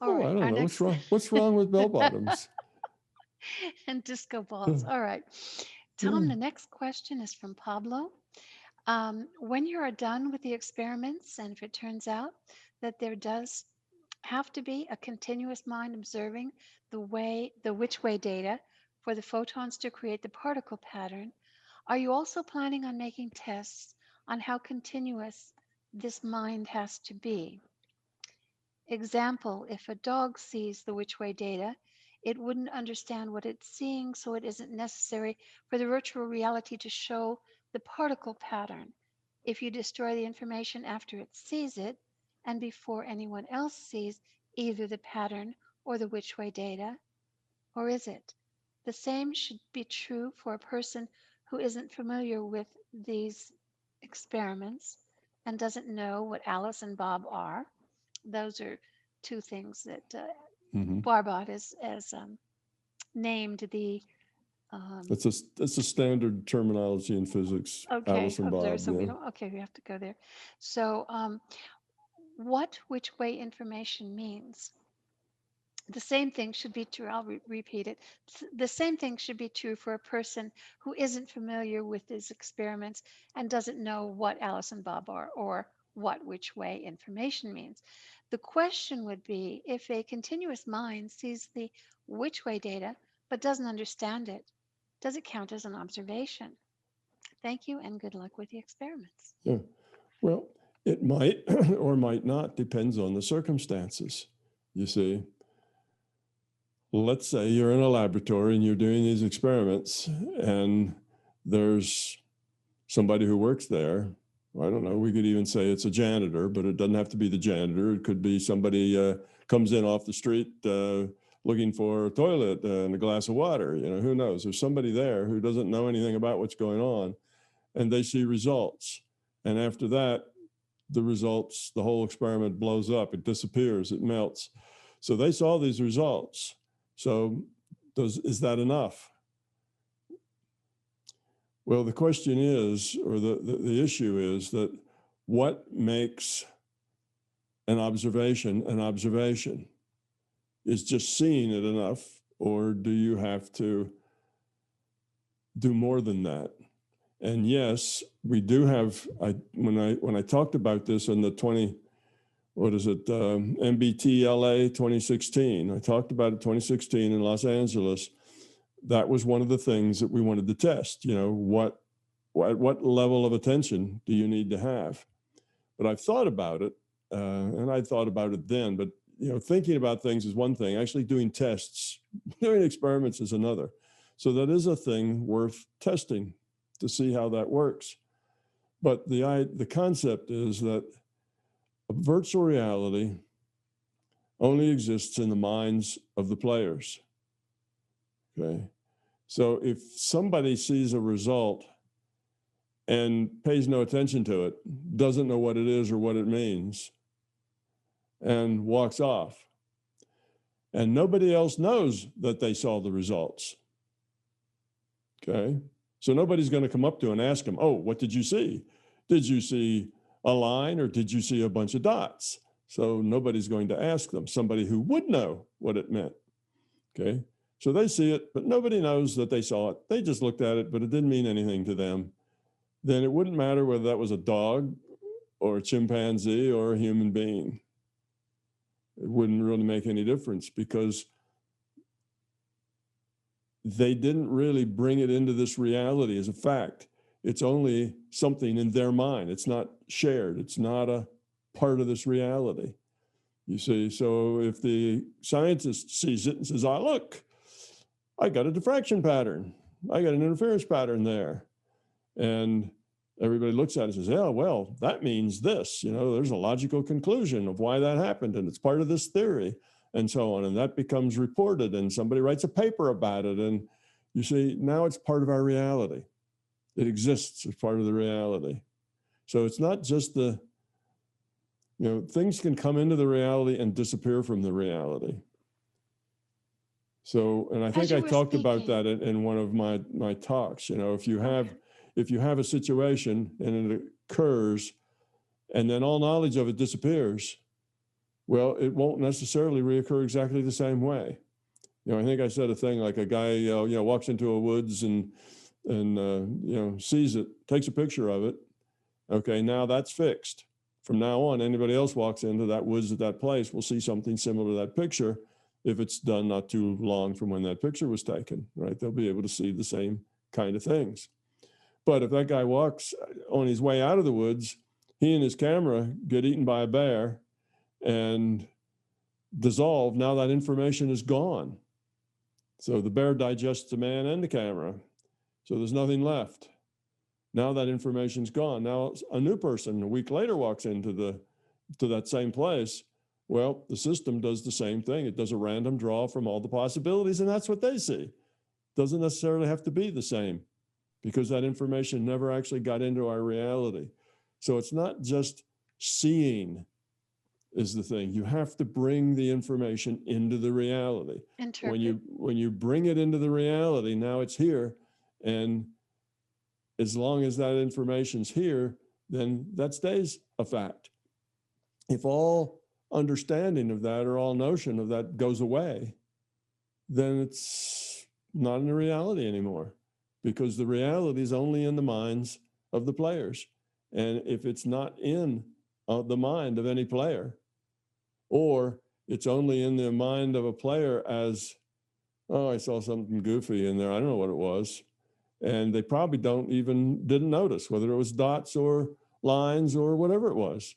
All right. I don't know. What's wrong with bell bottoms? And disco balls. All right. Tom, the next question is from Pablo. When you are done with the experiments, and if it turns out that there does have to be a continuous mind observing the which way data for the photons to create the particle pattern, are you also planning on making tests on how continuous this mind has to be? Example, if a dog sees the which way data, it wouldn't understand what it's seeing, so it isn't necessary for the virtual reality to show the particle pattern. If you destroy the information after it sees it, and before anyone else sees either the pattern or the which way data, or is it? The same should be true for a person who isn't familiar with these experiments and doesn't know what Alice and Bob are. Those are 2 things that Barbot has named the. That's a standard terminology in physics. Okay, Alice and Bob. So we don't. Okay, we have to go there. So, what which way information means? The same thing should be true. I'll repeat it. The same thing should be true for a person who isn't familiar with these experiments and doesn't know what Alice and Bob are or what which way information means. The question would be, if a continuous mind sees the which way data but doesn't understand it, does it count as an observation? Thank you, and good luck with the experiments. Yeah. Well, it might or might not, depends on the circumstances, you see. Let's say you're in a laboratory and you're doing these experiments, and there's somebody who works there. I don't know, we could even say it's a janitor, but it doesn't have to be the janitor. It could be somebody comes in off the street looking for a toilet and a glass of water. Who knows? There's somebody there who doesn't know anything about what's going on, and they see results. And after that, the results, the whole experiment blows up. It disappears. It melts. So they saw these results. So is that enough? Well, the question is, or the issue is, that what makes an observation an observation? Is just seeing it enough, or do you have to do more than that? And yes, we do have, when I talked about this in the MBT LA 2016, I talked about it 2016 in Los Angeles. that was one of the things that we wanted to test. You know, what level of attention do you need to have? But I've thought about it, and I thought about it then, but you know, thinking about things is one thing. Actually doing tests, doing experiments is another. So that is a thing worth testing to see how that works. But the concept is that a virtual reality only exists in the minds of the players. Okay. So if somebody sees a result and pays no attention to it, doesn't know what it is or what it means, and walks off, and nobody else knows that they saw the results. Okay. So nobody's going to come up to and ask them, oh, what did you see? Did you see a line or did you see a bunch of dots? So nobody's going to ask them, somebody who would know what it meant. Okay. So they see it, but nobody knows that they saw it. They just looked at it, but it didn't mean anything to them. Then it wouldn't matter whether that was a dog or a chimpanzee or a human being. It wouldn't really make any difference because they didn't really bring it into this reality as a fact. It's only something in their mind. It's not shared. It's not a part of this reality. You see, so if the scientist sees it and says, oh, look, I got a diffraction pattern. I got an interference pattern there. And everybody looks at it and says, yeah, well, that means this. You know, there's a logical conclusion of why that happened, and it's part of this theory, and so on. And that becomes reported, and somebody writes a paper about it. And you see, now it's part of our reality. It exists as part of the reality. So it's not just the, you know, things can come into the reality and disappear from the reality. So, and I think I talked about that in one of my talks. You know, if you have a situation and it occurs and then all knowledge of it disappears, well, it won't necessarily reoccur exactly the same way. You know, I think I said a thing like a guy, you know, walks into a woods and you know, sees it, takes a picture of it. Okay, now that's fixed. From now on, anybody else walks into that woods at that place will see something similar to that picture if it's done not too long from when that picture was taken, right? They'll be able to see the same kind of things. But if that guy walks on his way out of the woods, he and his camera get eaten by a bear and dissolve. Now that information is gone. So the bear digests the man and the camera. So there's nothing left. Now that information's gone. Now a new person a week later walks into that same place. Well, the system does the same thing. It does a random draw from all the possibilities, and that's what they see. Doesn't necessarily have to be the same because that information never actually got into our reality. So it's not just seeing is the thing. You have to bring the information into the reality. Interpret. When you bring it into the reality, now it's here. And as long as that information's here, then that stays a fact. If all understanding of that or all notion of that goes away, then it's not in the reality anymore because the reality is only in the minds of the players. And if it's not in the mind of any player, or it's only in the mind of a player as, oh, I saw something goofy in there. I don't know what it was. And they probably didn't notice whether it was dots or lines or whatever it was.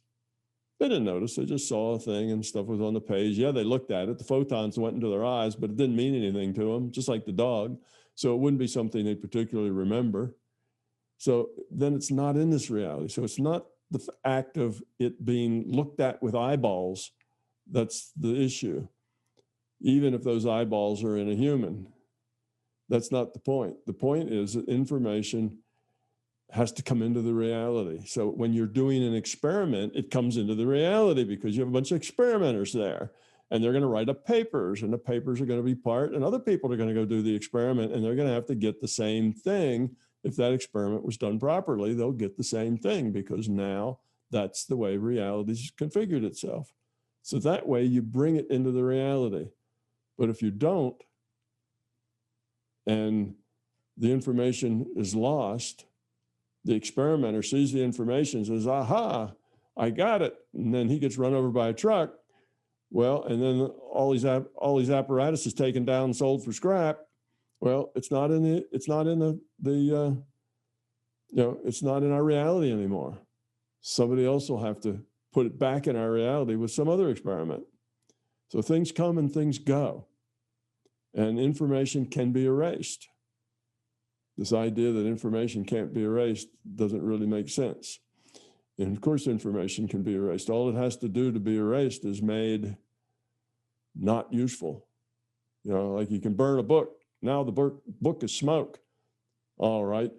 They didn't notice. They just saw a thing and stuff was on the page. Yeah, they looked at it. The photons went into their eyes, but it didn't mean anything to them, just like the dog. So it wouldn't be something they particularly remember. So then it's not in this reality. So it's not the act of it being looked at with eyeballs that's the issue, even if those eyeballs are in a human. That's not the point. The point is that information has to come into the reality. So when you're doing an experiment, it comes into the reality because you have a bunch of experimenters there and they're going to write up papers and the papers are going to be part and other people are going to go do the experiment and they're going to have to get the same thing. If that experiment was done properly, they'll get the same thing because now that's the way reality's configured itself. So that way you bring it into the reality. But if you don't, and the information is lost, the experimenter sees the information and says, aha, I got it. And then he gets run over by a truck. Well, and then all these apparatus is taken down and sold for scrap. Well, it's not in the, it's not in our reality anymore. Somebody else will have to put it back in our reality with some other experiment. So things come and things go, and information can be erased. This idea that information can't be erased doesn't really make sense. And of course, information can be erased. All it has to do to be erased is made not useful. Like you can burn a book. Now the book is smoke. All right.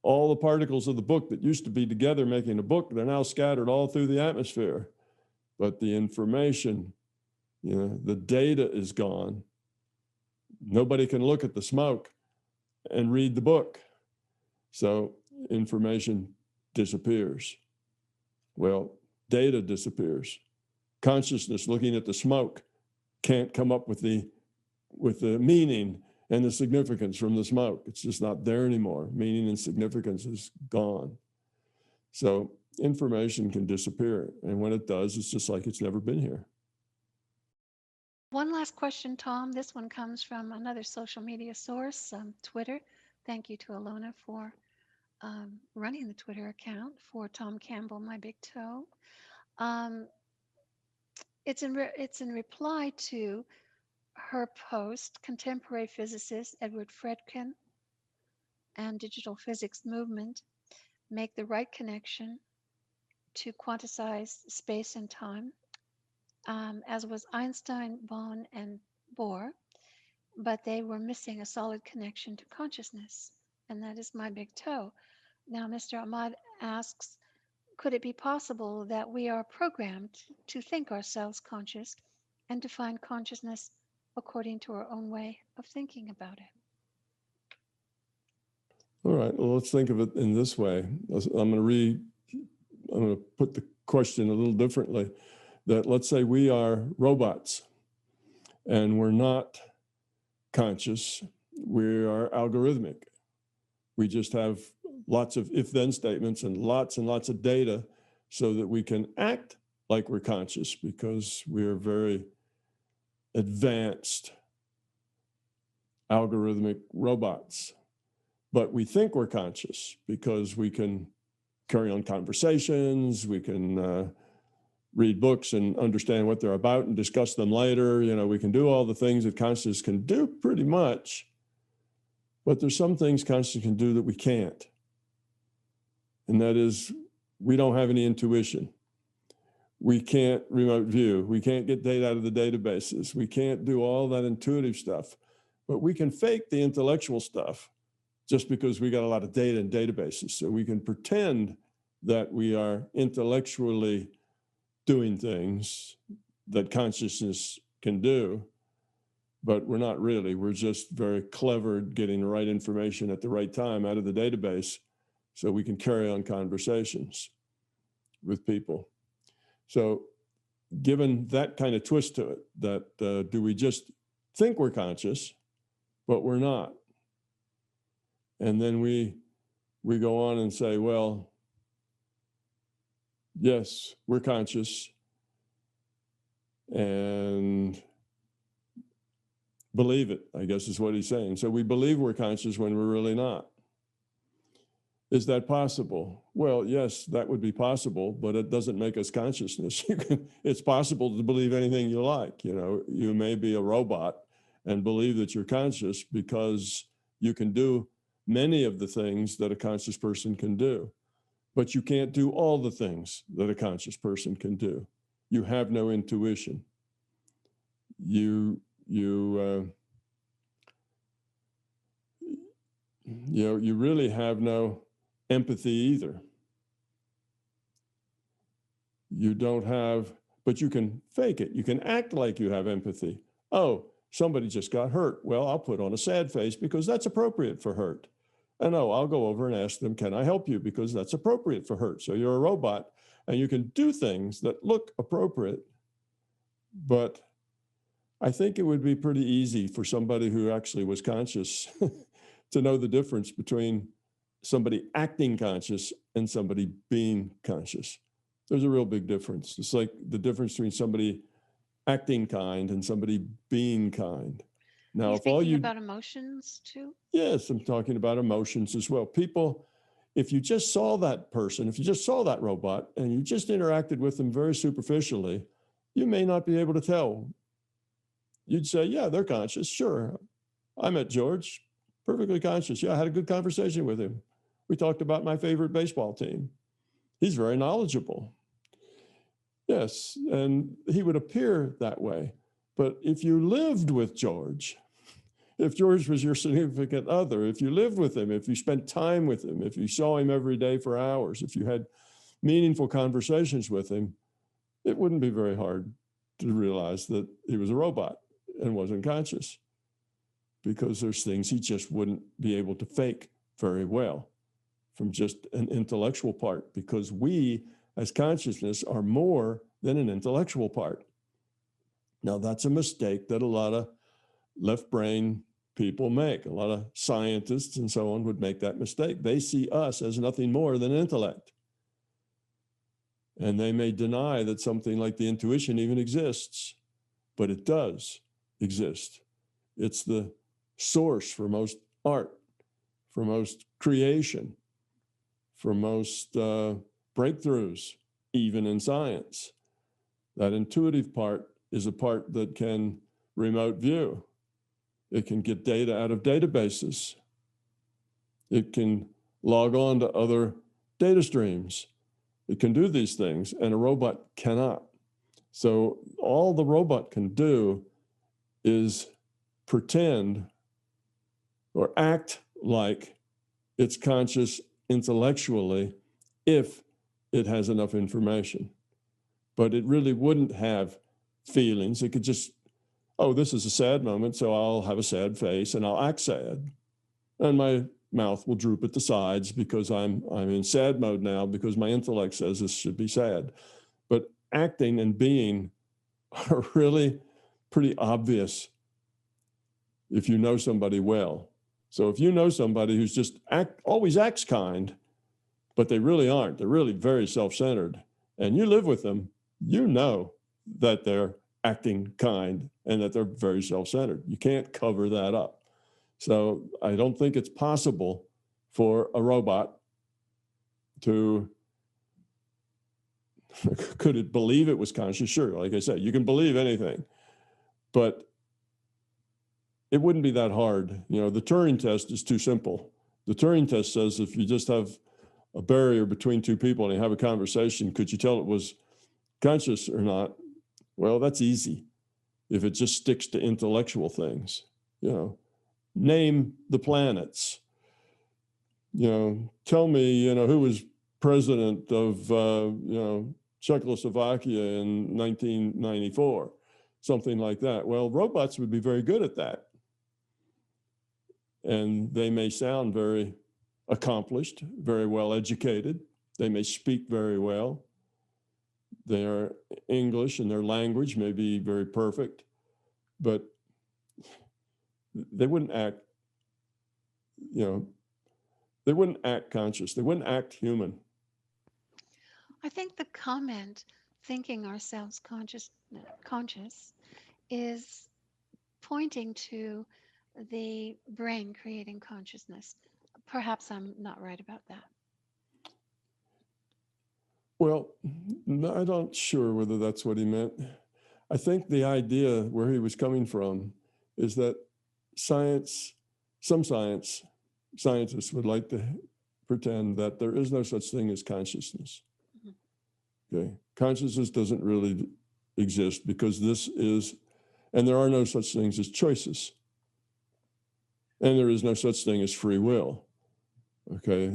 All the particles of the book that used to be together making a book, they're now scattered all through the atmosphere. But the information, the data is gone. Nobody can look at the smoke and read the book. So information disappears. Well, data disappears. Consciousness looking at the smoke can't come up with the meaning and the significance from the smoke. It's just not there anymore. Meaning and significance is gone. So information can disappear. And when it does, it's just like it's never been here. One last question, Tom. This one comes from another social media source, Twitter. Thank you to Alona for running the Twitter account for Tom Campbell, My Big Toe. It's in reply to her post, Contemporary Physicist Edward Fredkin and Digital Physics Movement make the right connection to quantize space and time, as was Einstein, Bohr, and Bohr, but they were missing a solid connection to consciousness, and that is my big toe. Now, Mr. Ahmad asks, could it be possible that we are programmed to think ourselves conscious and define consciousness according to our own way of thinking about it? All right, well, let's think of it in this way. I'm going to put the question a little differently. That let's say we are robots and we're not conscious, we are algorithmic. We just have lots of if-then statements and lots of data so that we can act like we're conscious because we're very advanced algorithmic robots. But we think we're conscious because we can carry on conversations, we can read books and understand what they're about and discuss them later. We can do all the things that consciousness can do pretty much, but there's some things consciousness can do that we can't. And that is, we don't have any intuition. We can't remote view. We can't get data out of the databases. We can't do all that intuitive stuff, but we can fake the intellectual stuff just because we got a lot of data and databases. So we can pretend that we are intellectually doing things that consciousness can do, but we're not really. We're just very clever at getting the right information at the right time out of the database so we can carry on conversations with people. So given that kind of twist to it, that do we just think we're conscious, but we're not? And then we go on and say, well, yes, we're conscious and believe it, I guess is what he's saying. So we believe we're conscious when we're really not. Is that possible? Well, yes, that would be possible, but it doesn't make us consciousness. It's possible to believe anything you like. You may be a robot and believe that you're conscious because you can do many of the things that a conscious person can do, but you can't do all the things that a conscious person can do. You have no intuition. You really have no empathy either. You don't have, but you can fake it. You can act like you have empathy. Oh, somebody just got hurt. Well, I'll put on a sad face because that's appropriate for hurt. And oh, I'll go over and ask them, can I help you? Because that's appropriate for hurt. So you're a robot and you can do things that look appropriate. But I think it would be pretty easy for somebody who actually was conscious to know the difference between somebody acting conscious and somebody being conscious. There's a real big difference. It's like the difference between somebody acting kind and somebody being kind. Now, You if all thinking you, about emotions too? yes, I'm talking about emotions as well. People, if you just saw that person, if you just saw that robot and you just interacted with them very superficially, you may not be able to tell. You'd say, yeah, they're conscious. Sure. I met George, perfectly conscious. Yeah, I had a good conversation with him. We talked about my favorite baseball team. He's very knowledgeable. Yes, and he would appear that way. But if you lived with George, if George was your significant other, if you lived with him, if you spent time with him, if you saw him every day for hours, if you had meaningful conversations with him, it wouldn't be very hard to realize that he was a robot and wasn't conscious, because there's things he just wouldn't be able to fake very well from just an intellectual part, because we as consciousness are more than an intellectual part. Now, that's a mistake that a lot of left brain people make. A lot of scientists and so on would make that mistake. They see us as nothing more than intellect. And they may deny that something like the intuition even exists, but it does exist. It's the source for most art, for most creation, for most breakthroughs, even in science. That intuitive part is a part that can remote view. It can get data out of databases. It can log on to other data streams. It can do these things, and a robot cannot. So all the robot can do is pretend or act like it's conscious intellectually if it has enough information. But it really wouldn't have feelings. It could just, oh, this is a sad moment, so I'll have a sad face and I'll act sad. And my mouth will droop at the sides because I'm in sad mode now, because my intellect says this should be sad. But acting and being are really pretty obvious if you know somebody well. So if you know somebody who's just always acts kind, but they really aren't, they're really very self-centered, and you live with them, you know that they're acting kind and that they're very self-centered. You can't cover that up. So I don't think it's possible for a robot to, could it believe it was conscious? Sure, like I said, you can believe anything, but it wouldn't be that hard. You know, the Turing test is too simple. The Turing test says if you just have a barrier between two people and you have a conversation, could you tell it was conscious or not? Well, that's easy if it just sticks to intellectual things. You know, name the planets. You know, tell me, you know, who was president of, you know, Czechoslovakia in 1994, something like that. Well, robots would be very good at that. And they may sound very accomplished, very well educated. They may speak very well. Their English and their language may be very perfect, but they wouldn't act, you know, they wouldn't act conscious. They wouldn't act human. I think the comment, thinking ourselves conscious is pointing to the brain creating consciousness. Perhaps I'm not right about that. Well, no, I'm not sure whether that's what he meant. I think the idea where he was coming from is that scientists would like to pretend that there is no such thing as consciousness. Okay, consciousness doesn't really exist because and there are no such things as choices. And there is no such thing as free will. Okay,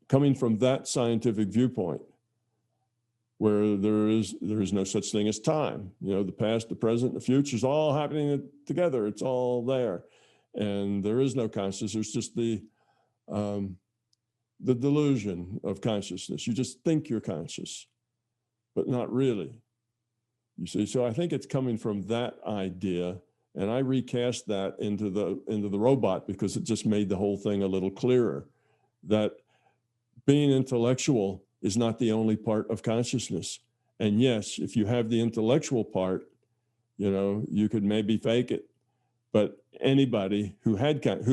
coming from that scientific viewpoint, where there is no such thing as time. You know, the past, the present, the future is all happening together. It's all there, and there is no consciousness. There's just the delusion of consciousness. You just think you're conscious, but not really. You see, so I think it's coming from that idea, and I recast that into the robot because it just made the whole thing a little clearer. That being intellectual is not the only part of consciousness. And yes, if you have the intellectual part, you know, you could maybe fake it. But anybody who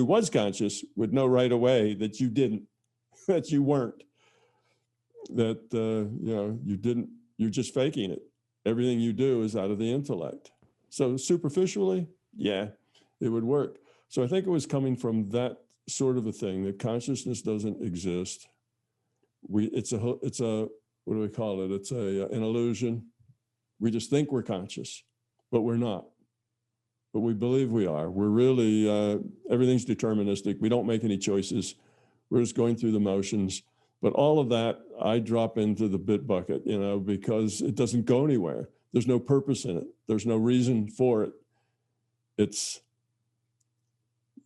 was conscious would know right away that you didn't, that you weren't, that you didn't. You're just faking it. Everything you do is out of the intellect. So superficially, yeah, it would work. So I think it was coming from that sort of a thing, that consciousness doesn't exist. It's a what do we call it? It's an illusion. We just think we're conscious, but we're not. But we believe we are. We're really, everything's deterministic. We don't make any choices. We're just going through the motions. But all of that, I drop into the bit bucket, because it doesn't go anywhere. There's no purpose in it. There's no reason for it.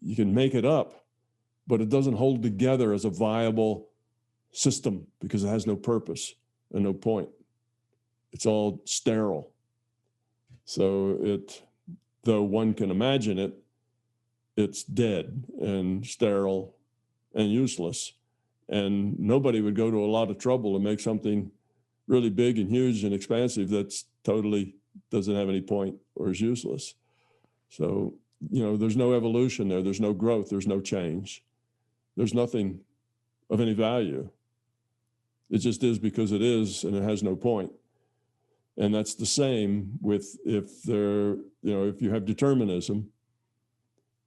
You can make it up, but it doesn't hold together as a viable system because it has no purpose and no point. It's all sterile. So though one can imagine it, it's dead and sterile and useless. And nobody would go to a lot of trouble to make something really big and huge and expansive that's totally doesn't have any point or is useless. So, there's no evolution there. There's no growth. There's no change. There's nothing of any value. It just is because it is, and it has no point. And that's the same with if you have determinism,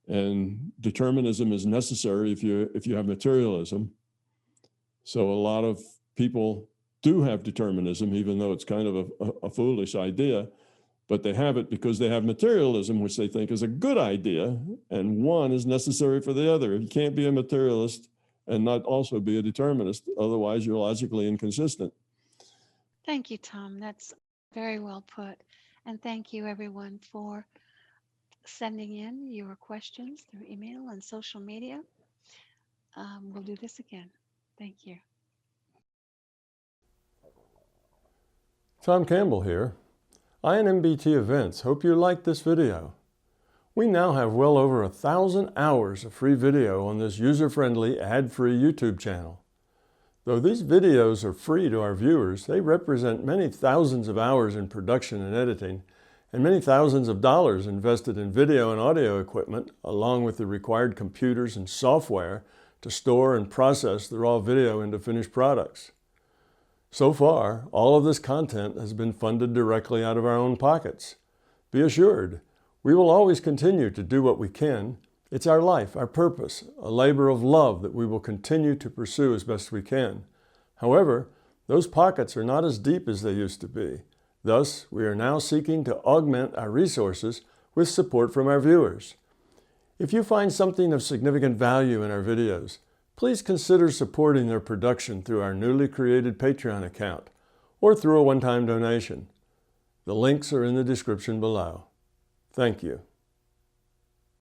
and determinism is necessary if you have materialism. So a lot of people do have determinism, even though it's kind of a foolish idea, but they have it because they have materialism, which they think is a good idea, and one is necessary for the other. You can't be a materialist and not also be a determinist. Otherwise, you're logically inconsistent. Thank you, Tom. That's very well put. And thank you, everyone, for sending in your questions through email and social media. We'll do this again. Thank you. Tom Campbell here. I and MBT Events hope you liked this video. We now have well over 1,000 hours of free video on this user-friendly, ad-free YouTube channel. Though these videos are free to our viewers, they represent many thousands of hours in production and editing, and many thousands of dollars invested in video and audio equipment, along with the required computers and software to store and process the raw video into finished products. So far, all of this content has been funded directly out of our own pockets. Be assured, we will always continue to do what we can. It's our life, our purpose, a labor of love that we will continue to pursue as best we can. However, those pockets are not as deep as they used to be. Thus, we are now seeking to augment our resources with support from our viewers. If you find something of significant value in our videos, please consider supporting their production through our newly created Patreon account or through a one-time donation. The links are in the description below. Thank you.